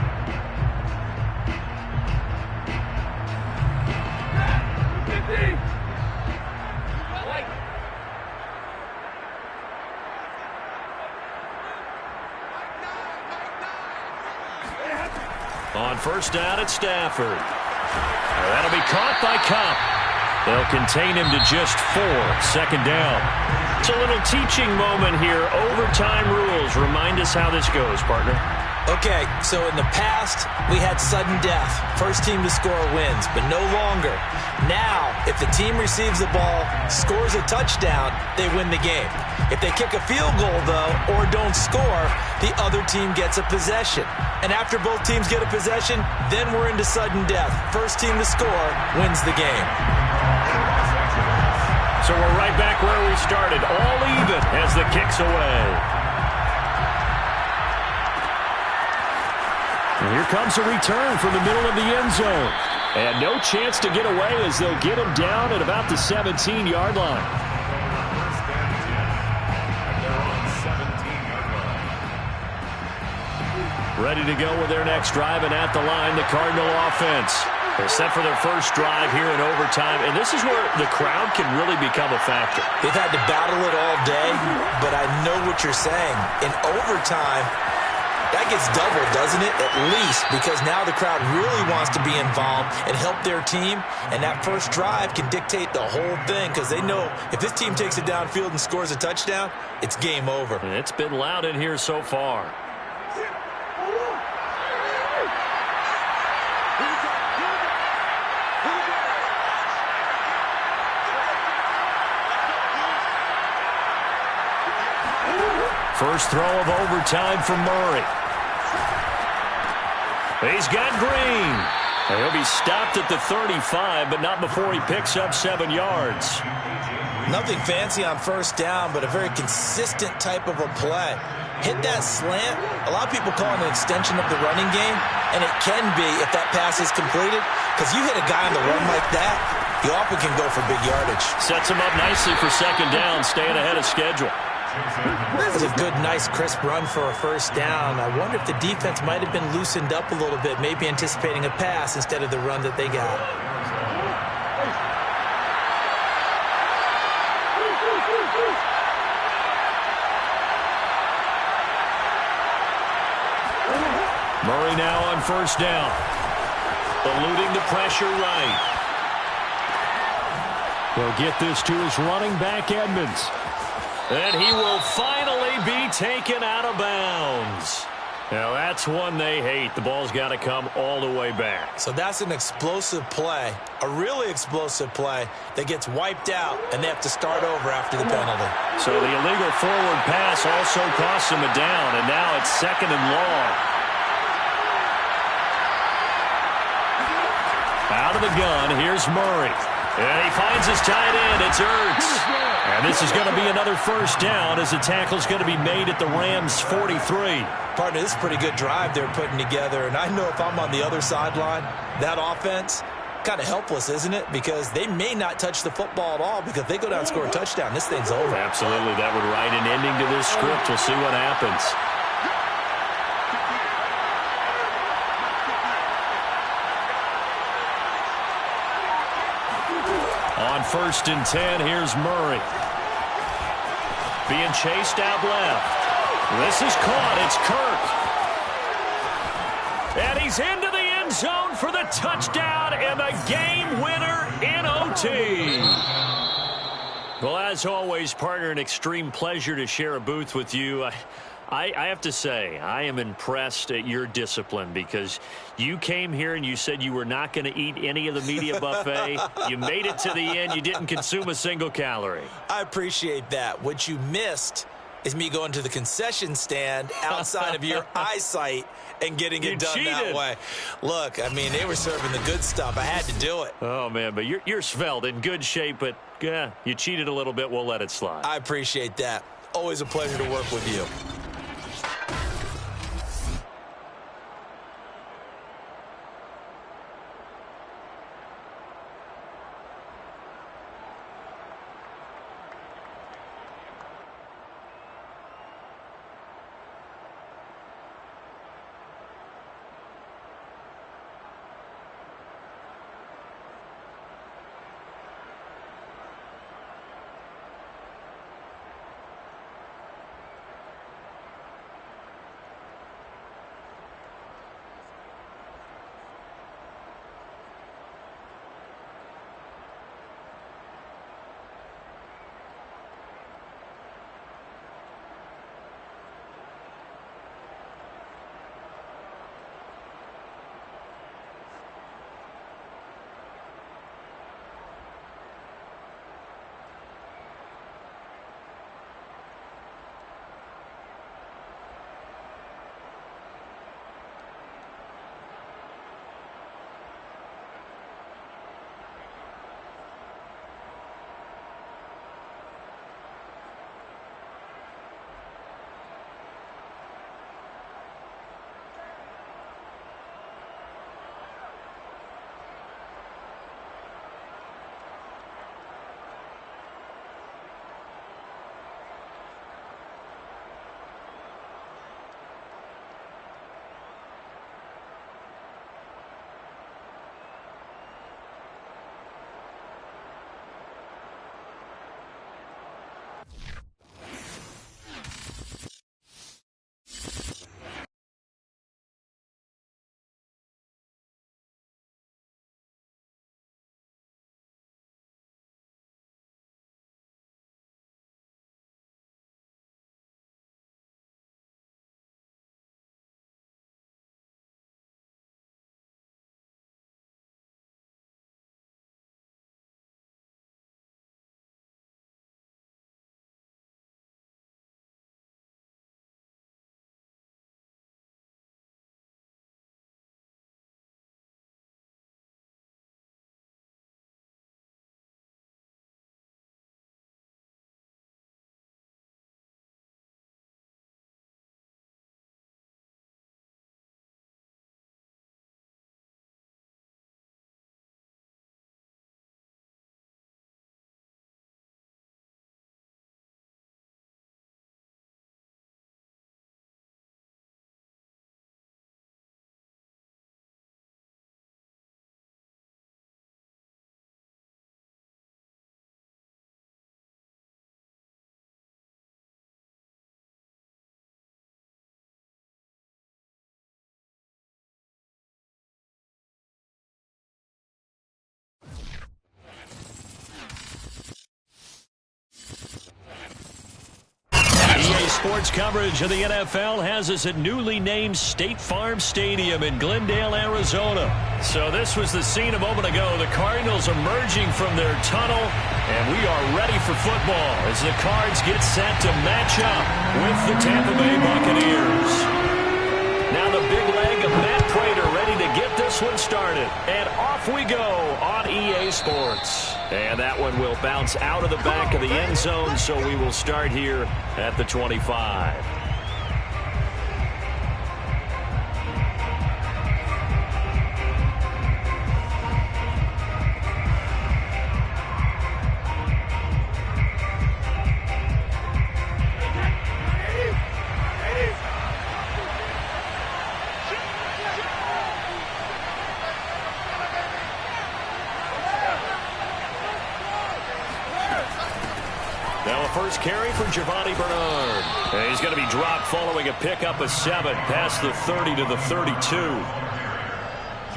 On first down at Stafford. That'll be caught by Cup. They'll contain him to just 4. Second down. It's a little teaching moment here. Overtime rules. Remind us how this goes, partner. Okay, so in the past, we had sudden death. First team to score wins, but no longer. Now, if the team receives the ball, scores a touchdown, they win the game. If they kick a field goal, though, or don't score, the other team gets a possession. And after both teams get a possession, then we're into sudden death. First team to score wins the game. So we're right back where we started, all even as the kick's away. And here comes a return from the middle of the end zone. And no chance to get away as they'll get him down at about the 17-yard line. First and 10 at their own 17-yard line. Ready to go with their next drive, and at the line, the Cardinal offense. They're set for their first drive here in overtime, and this is where the crowd can really become a factor. They've had to battle it all day, but I know what you're saying. In overtime, that gets doubled, doesn't it? At least, because now the crowd really wants to be involved and help their team, and that first drive can dictate the whole thing because they know if this team takes it downfield and scores a touchdown, it's game over. It's been loud in here so far. First throw of overtime for Murray. He's got Green. He'll be stopped at the 35, but not before he picks up 7 yards. Nothing fancy on first down, but a very consistent type of a play. Hit that slant. A lot of people call it an extension of the running game, and it can be if that pass is completed, because you hit a guy on the run like that, you often can go for big yardage. Sets him up nicely for second down, staying ahead of schedule. That was a good, nice, crisp run for a first down. I wonder if the defense might have been loosened up a little bit, maybe anticipating a pass instead of the run that they got. Murray now on first down. Eluding the pressure right. He'll get this to his running back, Edmonds. And he will finally be taken out of bounds. Now, that's one they hate. The ball's got to come all the way back. So that's an explosive play, a really explosive play that gets wiped out, and they have to start over after the penalty. So the illegal forward pass also costs him a down, and now it's second and long. Out of the gun, here's Murray. And he finds his tight end. It's Ertz. And this is going to be another first down as the tackle's going to be made at the Rams' 43. Partner, this is a pretty good drive they're putting together. And I know if I'm on the other sideline, that offense, kind of helpless, isn't it? Because they may not touch the football at all, because if they go down and score a touchdown, this thing's over. Absolutely. That would write an ending to this script. We'll see what happens. On first and 10, here's Murray. Being chased out left. This is caught. It's Kirk. And he's into the end zone for the touchdown and the game winner in OT. Well, as always, partner, an extreme pleasure to share a booth with you. I have to say, I am impressed at your discipline, because you came here and you said you were not going to eat any of the media buffet. You made it to the end. You didn't consume a single calorie. I appreciate that. What you missed is me going to the concession stand outside of your eyesight and getting it done that way. Look, I mean, they were serving the good stuff. I had to do it. Oh, man, but you're svelte, in good shape, but yeah, you cheated a little bit. We'll let it slide. I appreciate that. Always a pleasure to work with you. Sports coverage of the NFL has us at newly named State Farm Stadium in Glendale, Arizona. So this was the scene a moment ago. The Cardinals emerging from their tunnel, and we are ready for football as the Cards get set to match up with the Tampa Bay Buccaneers. Now the big leg of Matt Pratt ready to get this one started. And off we go on EA Sports. And that one will bounce out of the back of the end zone, so we will start here at the 25. First carry for Giovanni Bernard. And he's going to be dropped following a pickup of 7 past the 30 to the 32.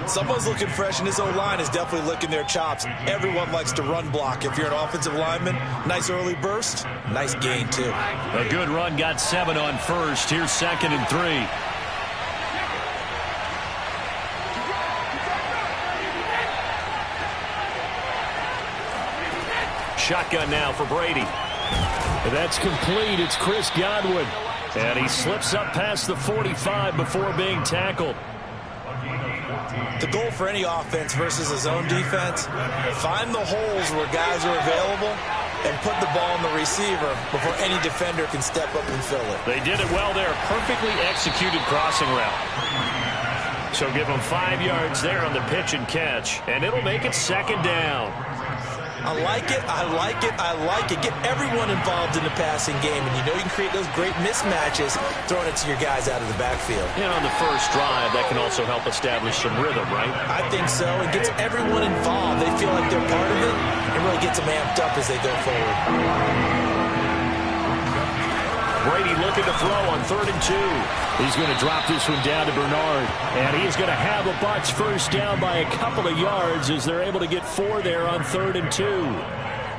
Someone's looking fresh, and his O-line is definitely licking their chops. Everyone likes to run block. If you're an offensive lineman, nice early burst, nice gain, too. A good run, got 7 on first. Here's 2nd and 3. Shotgun now for Brady. That's complete. It's Chris Godwin. And he slips up past the 45 before being tackled. The goal for any offense versus a zone defense, find the holes where guys are available and put the ball on the receiver before any defender can step up and fill it. They did it well there. Perfectly executed crossing route. So give them 5 yards there on the pitch and catch. And it'll make it 2nd down. I like it, I like it, I like it. Get everyone involved in the passing game, and you know you can create those great mismatches throwing it to your guys out of the backfield. And on the first drive, that can also help establish some rhythm, right? I think so. It gets everyone involved. They feel like they're part of it, and really gets them amped up as they go forward. Brady looking to throw on 3rd and 2. He's going to drop this one down to Bernard. And he's going to have a Bucs first down by a couple of yards as they're able to get 4 there on 3rd and 2.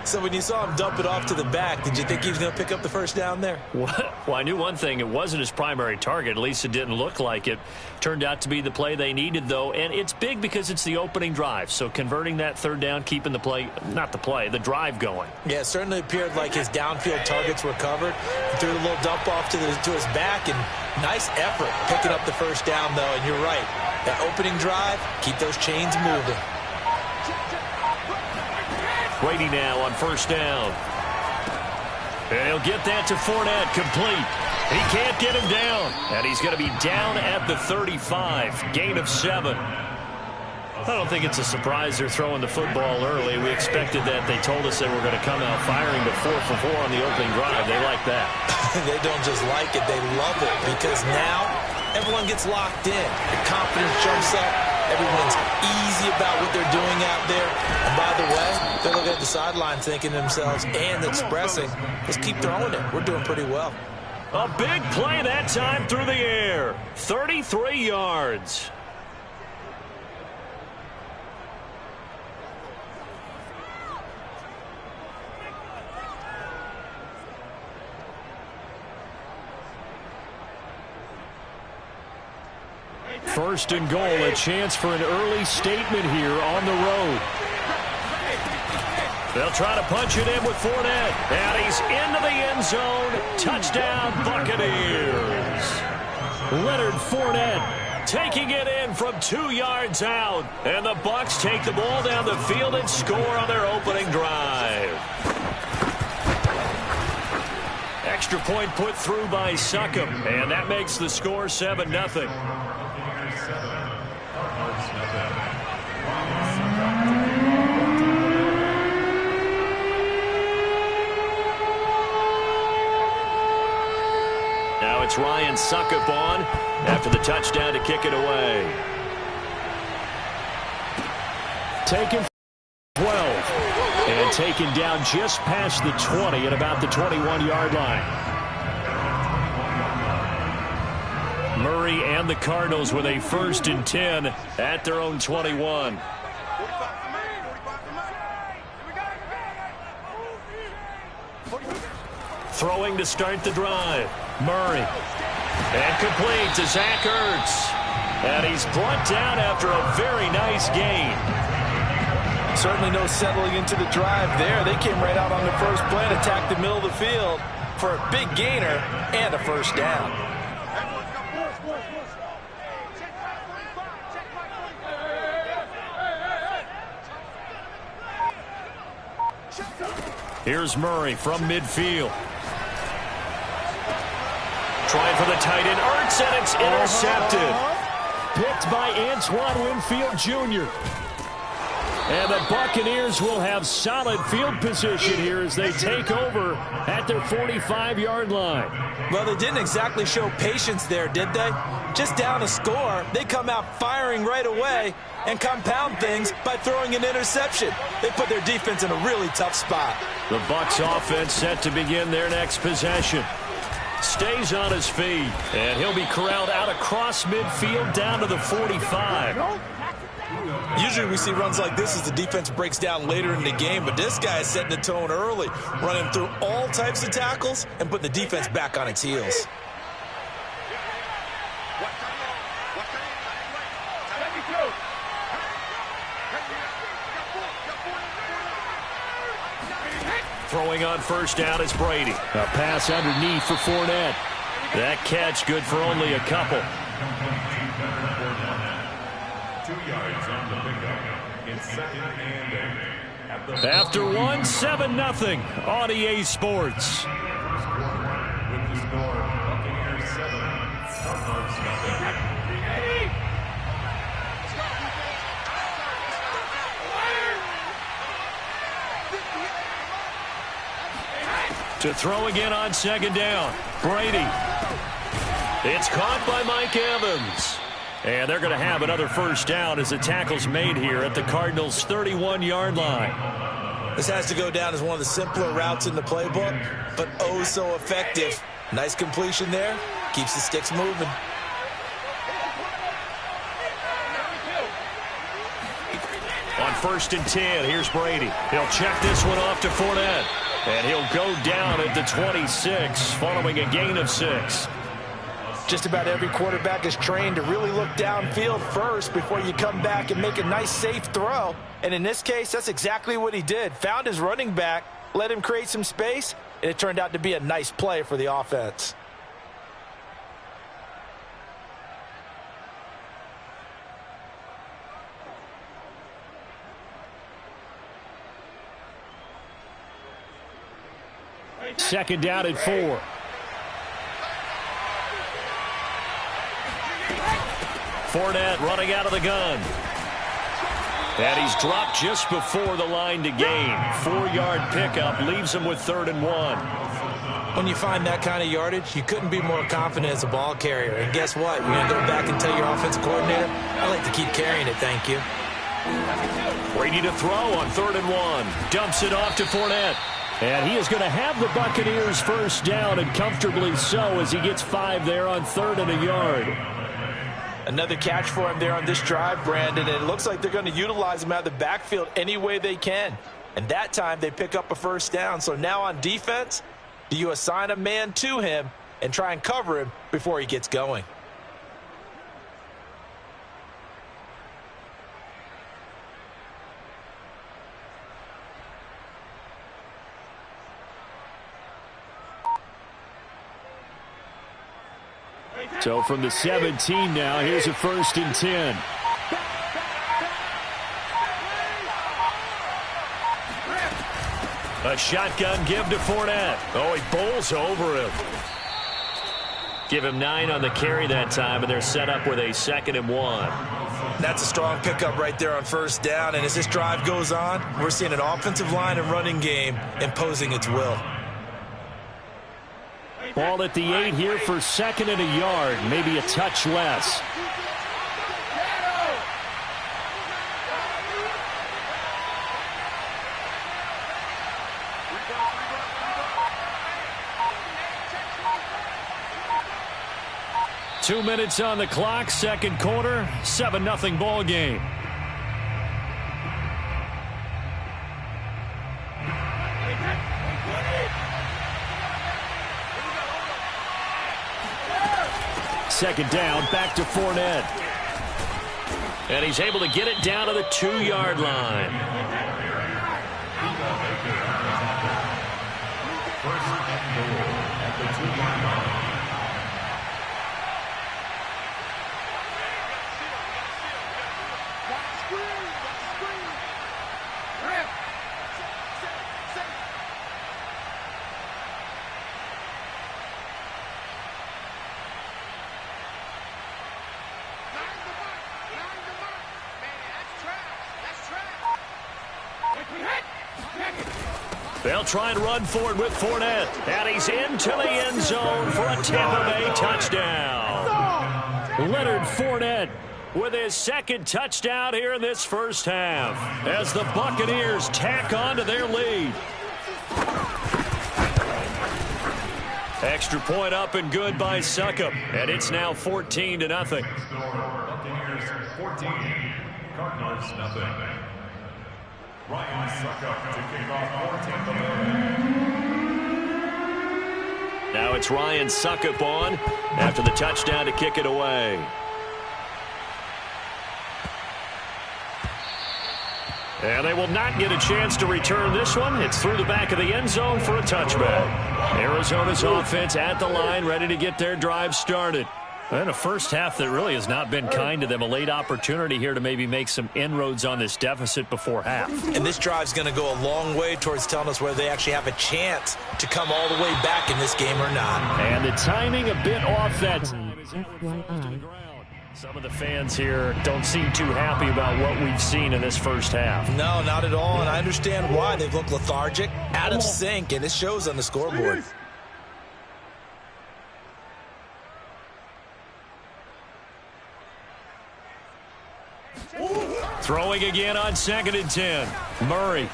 So when you saw him dump it off to the back, did you think he was going to pick up the first down there? Well, I knew one thing. It wasn't his primary target. At least it didn't look like it. Turned out to be the play they needed, though. And it's big because it's the opening drive. So converting that 3rd down, keeping the play, not the play, the drive going. Yeah, it certainly appeared like his downfield targets were covered. He threw a little dump off to his back, and nice effort picking up the first down, though. And you're right. That opening drive, keep those chains moving. Brady now on 1st down. And he'll get that to Fournette, complete. He can't get him down. And he's going to be down at the 35. Gain of 7. I don't think it's a surprise they're throwing the football early. We expected that. They told us they were going to come out firing to 4 for 4 on the opening drive. They like that. They don't just like it. They love it because now everyone gets locked in. The confidence jumps up. Everyone's easy about what they're doing out there. And by the way, they're looking at the sideline thinking to themselves and expressing, let's keep throwing it. We're doing pretty well. A big play that time through the air. 33 yards. First and goal, a chance for an early statement here on the road. They'll try to punch it in with Fournette. And he's into the end zone. Touchdown, Buccaneers. Leonard Fournette taking it in from 2 yards out. And the Bucs take the ball down the field and score on their opening drive. Extra point put through by Succop. And that makes the score 7-0. Now it's Ryan Succop on after the touchdown to kick it away. Taken 12 and taken down just past the 20 at about the 21-yard line. Murray and the Cardinals with a 1st and 10 at their own 21. Throwing to start the drive. Murray. And complete to Zach Ertz. And he's brought down after a very nice gain. Certainly no settling into the drive there. They came right out on the first play and attacked the middle of the field for a big gainer and a first down. Here's Murray from midfield. Trying for the tight end, Ertz, and it's intercepted. Picked by Antoine Winfield Jr. And the Buccaneers will have solid field position here as they take over at their 45-yard line. Well, they didn't exactly show patience there, did they? Just down a score, they come out firing right away and compound things by throwing an interception. They put their defense in a really tough spot. The Bucs offense set to begin their next possession. Stays on his feet, and he'll be corralled out across midfield down to the 45. Usually we see runs like this as the defense breaks down later in the game, but this guy is setting the tone early, running through all types of tackles and putting the defense back on its heels. Throwing on first down is Brady. A pass underneath for Fournette. That catch good for only a couple. 2 yards on the pickup. It's 2nd and 8. After 7-0 on EA Sports. With the score, Buccaneers 7, Cardinals nothing. To throw again on second down. Brady. It's caught by Mike Evans. And they're going to have another first down as the tackle's made here at the Cardinals' 31-yard line. This has to go down as one of the simpler routes in the playbook, but oh so effective. Nice completion there. Keeps the sticks moving. On 1st and 10, here's Brady. He'll check this one off to Fournette. And he'll go down at the 26 following a gain of 6. Just about every quarterback is trained to really look downfield first before you come back and make a nice, safe throw. And in this case, that's exactly what he did. Found his running back, let him create some space, and it turned out to be a nice play for the offense. Second down at 4. Fournette running out of the gun. And he's dropped just before the line to gain. 4-yard pickup leaves him with 3rd and 1. When you find that kind of yardage, you couldn't be more confident as a ball carrier. And guess what? You're going to go back and tell your offensive coordinator, I like to keep carrying it, thank you. Brady to throw on 3rd and 1. Dumps it off to Fournette. And he is going to have the Buccaneers first down, and comfortably so, as he gets 5 there on 3rd and a yard. Another catch for him there on this drive, Brandon, and it looks like they're going to utilize him out of the backfield any way they can. And that time they pick up a first down. So now on defense, do you assign a man to him and try and cover him before he gets going? So from the 17 now, here's a 1st and 10. A shotgun give to Fournette. Oh, he bowls over him. Give him 9 on the carry that time, and they're set up with a 2nd and 1. That's a strong pickup right there on first down, and as this drive goes on, we're seeing an offensive line and running game imposing its will. Ball at the 8 here for 2nd and a yard, maybe a touch less. Two minutes on the clock, second quarter, 7-0 ball game. second down, back to Fournette. And he's able to get it down to the 2-yard line. First and goal at the 2-yard line. They'll try and run forward with Fournette. And he's into the end zone for a Tampa Bay touchdown. Leonard Fournette with his second touchdown here in this first half as the Buccaneers tack on to their lead. Extra point up and good by Succop. And it's now 14-0. Buccaneers 14, Cardinals nothing. Ryan Succop to kick off for Tampa Bay. Now it's Ryan Succop on after the touchdown to kick it away. And they will not get a chance to return this one. It's through the back of the end zone for a touchback. Arizona's offense at the line, ready to get their drive started. And a first half that really has not been kind to them. A late opportunity here to maybe make some inroads on this deficit before half. And this drive's going to go a long way towards telling us whether they actually have a chance to come all the way back in this game or not. And the timing a bit off that time. Some of the fans here don't seem too happy about what we've seen in this first half. No, not at all, and I understand why. They've looked lethargic, out of sync, and it shows on the scoreboard. Throwing again on 2nd and 10. Murray.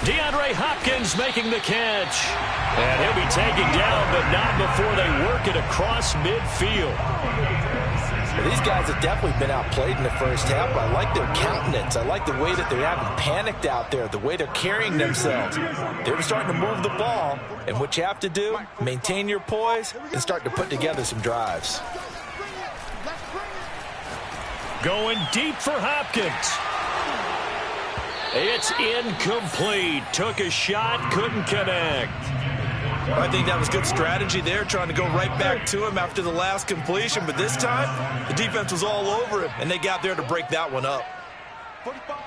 DeAndre Hopkins making the catch. And he'll be taken down, but not before they work it across midfield. Well, these guys have definitely been outplayed in the first half. I like their countenance. I like the way that they haven't panicked out there, the way they're carrying themselves. They're starting to move the ball, and what you have to do, maintain your poise and start to put together some drives. Going deep for Hopkins. It's incomplete. Took a shot, couldn't connect. I think that was good strategy there, trying to go right back to him after the last completion. But this time, the defense was all over him, and they got there to break that one up. 45,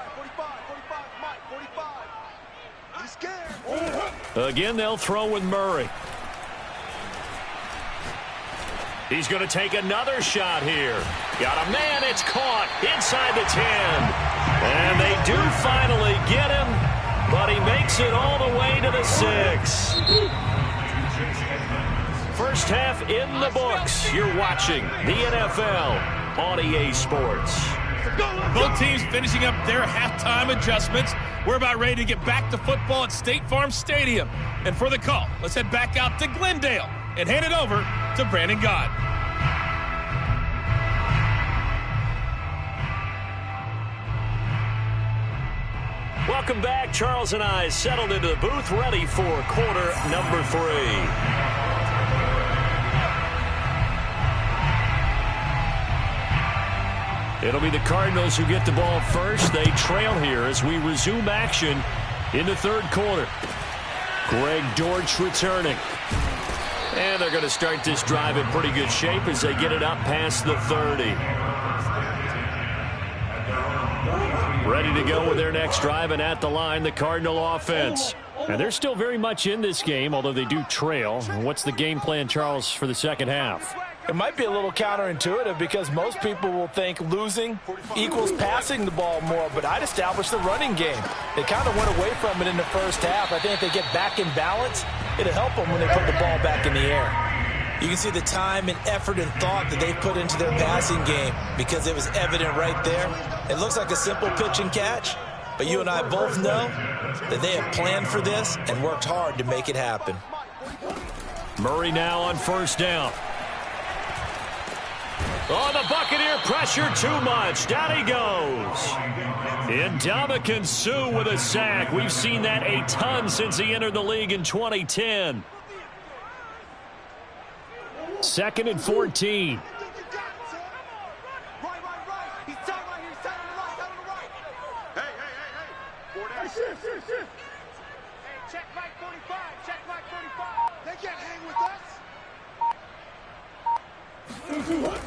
Mike, 45. He's scared. Again, they'll throw with Murray. He's going to take another shot here. Got a man, it's caught inside the 10. And they do finally get him, but he makes it all the way to the 6. First half in the books. You're watching the NFL on EA Sports. Both teams finishing up their halftime adjustments. We're about ready to get back to football at State Farm Stadium. And for the call, let's head back out to Glendale and hand it over to Brandon Gott. Welcome back. Charles and I settled into the booth, ready for quarter number 3. It'll be the Cardinals who get the ball first. They trail here as we resume action in the third quarter. Greg Dortch returning. And they're going to start this drive in pretty good shape as they get it up past the 30. Ready to go with their next drive, and at the line, the Cardinal offense. And they're still very much in this game, although they do trail. What's the game plan, Charles, for the second half? It might be a little counterintuitive because most people will think losing equals passing the ball more, but I'd establish the running game. They kind of went away from it in the first half. I think if they get back in balance, it'll help them when they put the ball back in the air. You can see the time and effort and thought that they put into their passing game because it was evident right there. It looks like a simple pitch and catch, but you and I both know that they have planned for this and worked hard to make it happen. Murray now on first down. Oh, the Buccaneer pressure too much. Down he goes. Ndamukong Suh with a sack. We've seen that a ton since he entered the league in 2010. 2nd and 14. He's tight right here. He's tight on the right. Tight on the right. Hey. Shift. Hey, check right 45. Check right 45. They can't hang with us.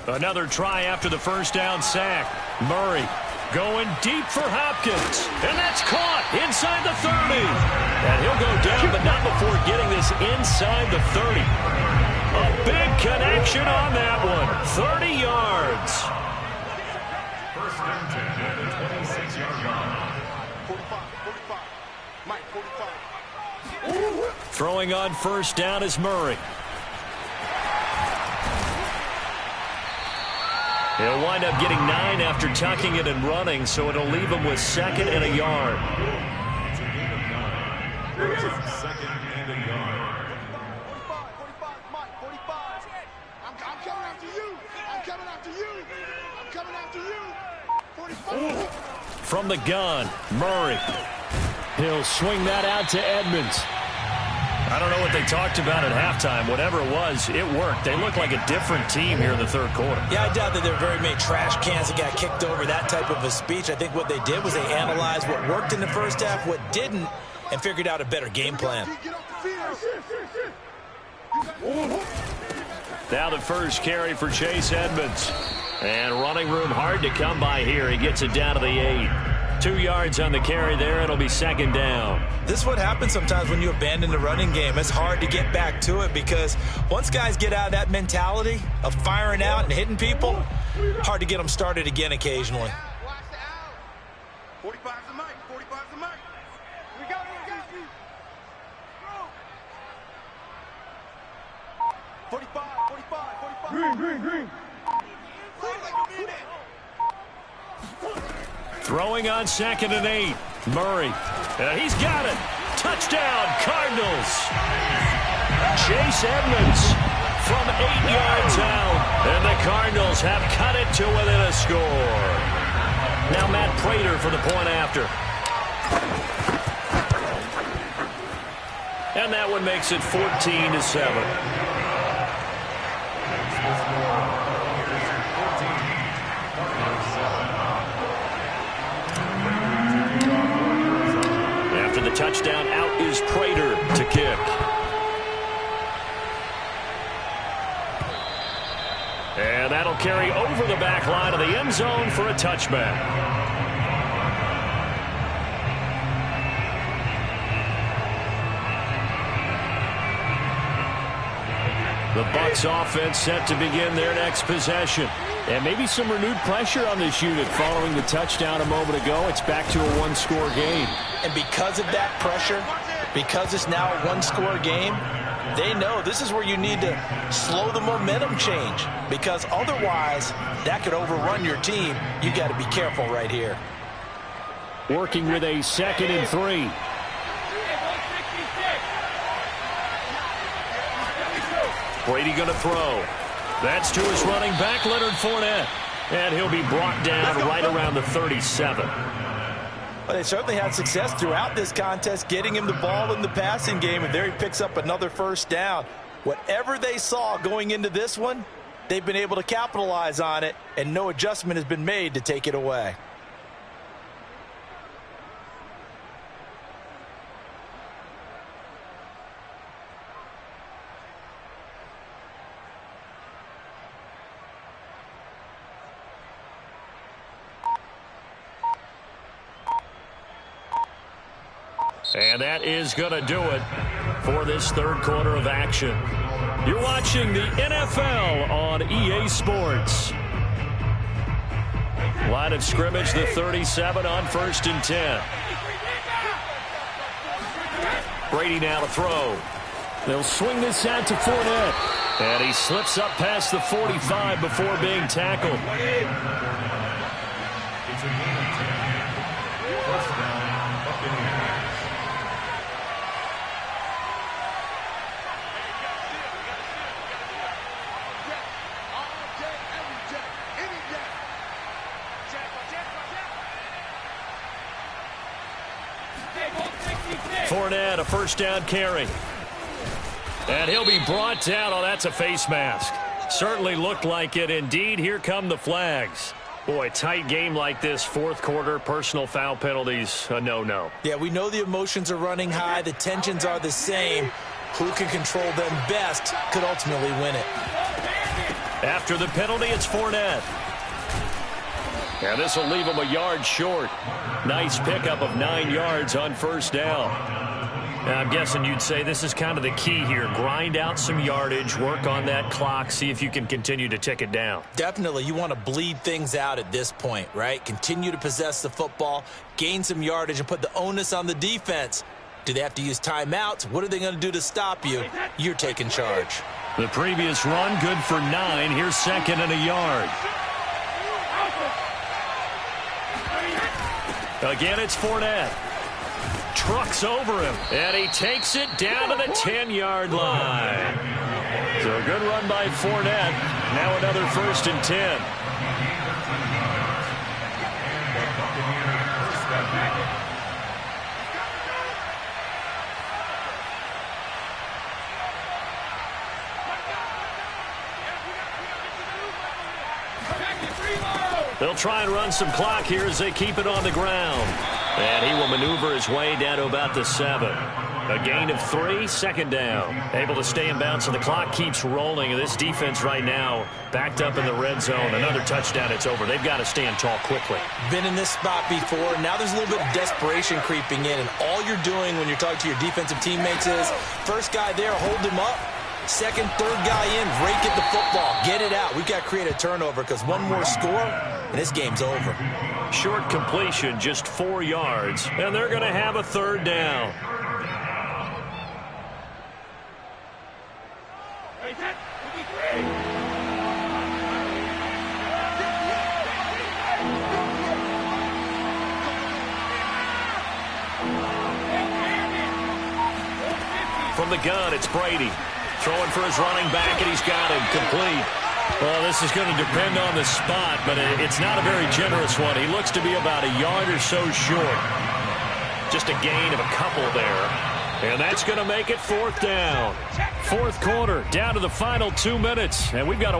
Another try after the first down sack. Murray going deep for Hopkins. And that's caught inside the 30. And he'll go down, but not before getting this inside the 30. A big connection on that one. 30 yards. First and 10 at the 26-yard line. 45. Mike, 45. Throwing on first down is Murray. He'll wind up getting 9 after tucking it and running, so it'll leave him with 2nd and a yard. It's a gain of 9. It's 2nd and a yard. 45, Mike, 45. I'm coming after you. I'm coming after you. 45. From the gun, Murray. He'll swing that out to Edmonds. I don't know what they talked about at halftime. Whatever it was, it worked. They look like a different team here in the third quarter. Yeah, I doubt that there are very many trash cans that got kicked over, that type of a speech. I think what they did was they analyzed what worked in the first half, what didn't, and figured out a better game plan. Now the first carry for Chase Edmonds. And running room hard to come by here. He gets it down to the 8. 2 yards on the carry there. It'll be 2nd down. This is what happens sometimes when you abandon the running game. It's hard to get back to it because once guys get out of that mentality of firing out and hitting people, hard to get them started again occasionally. 45's the mic. 45's the mic. We got it. 45. Green. Throwing on 2nd and 8. Murray. He's got it. Touchdown, Cardinals. Chase Edmonds from 8 yards out. And the Cardinals have cut it to within a score. Now Matt Prater for the point after. And that one makes it 14-7. After the touchdown, out is Prater to kick. And that'll carry over the back line of the end zone for a touchback. The Bucs offense set to begin their next possession. And maybe some renewed pressure on this unit following the touchdown a moment ago. It's back to a one-score game. And because of that pressure, because it's now a one-score game, they know this is where you need to slow the momentum change. Because otherwise, that could overrun your team. You got to be careful right here. Working with a 2nd and 3. Brady going to throw. That's to his running back, Leonard Fournette. And he'll be brought down right around the 37. Well, they certainly had success throughout this contest, getting him the ball in the passing game, and there he picks up another first down. Whatever they saw going into this one, they've been able to capitalize on it, and no adjustment has been made to take it away. And that is going to do it for this third quarter of action. You're watching the NFL on EA Sports. Line of scrimmage, the 37 on 1st and 10. Brady now to throw. They'll swing this out to Fournette. And he slips up past the 45 before being tackled. It's a gain of 10. First down, Buccaneers. Fournette, a first down carry. And he'll be brought down. Oh, that's a face mask. Certainly looked like it. Indeed, here come the flags. Boy, tight game like this, fourth quarter, personal foul penalties, a no-no. Yeah, we know the emotions are running high. The tensions are the same. Who can control them best could ultimately win it. After the penalty, it's Fournette. And this will leave him a yard short. Nice pickup of 9 yards on first down. Now, I'm guessing you'd say this is kind of the key here. Grind out some yardage, work on that clock, see if you can continue to tick it down. Definitely. You want to bleed things out at this point, right? Continue to possess the football, gain some yardage, and put the onus on the defense. Do they have to use timeouts? What are they going to do to stop you? You're taking charge. The previous run, good for 9. Here's second and a yard. Again, it's Fournette. Trucks over him, and he takes it down to the 10-yard line. So a good run by Fournette. Now another 1st and 10. They'll try and run some clock here as they keep it on the ground. And he will maneuver his way down to about the 7. A gain of 3, second down. Able to stay in bounds, and the clock keeps rolling. And this defense right now backed up in the red zone. Another touchdown, it's over. They've got to stand tall quickly. Been in this spot before. Now there's a little bit of desperation creeping in. And all you're doing when you're talking to your defensive teammates is, first guy there, hold him up. Second, third guy in, rake at the football. Get it out. We've got to create a turnover because one more score, and this game's over. Short completion, just 4 yards, and they're going to have a third down. From the gun, it's Brady. Throwing for his running back, and he's got him complete. Well, this is going to depend on the spot, but it's not a very generous one. He looks to be about a yard or so short. Just a gain of a couple there. And that's going to make it 4th down. Fourth quarter, down to the final 2 minutes, and we've got a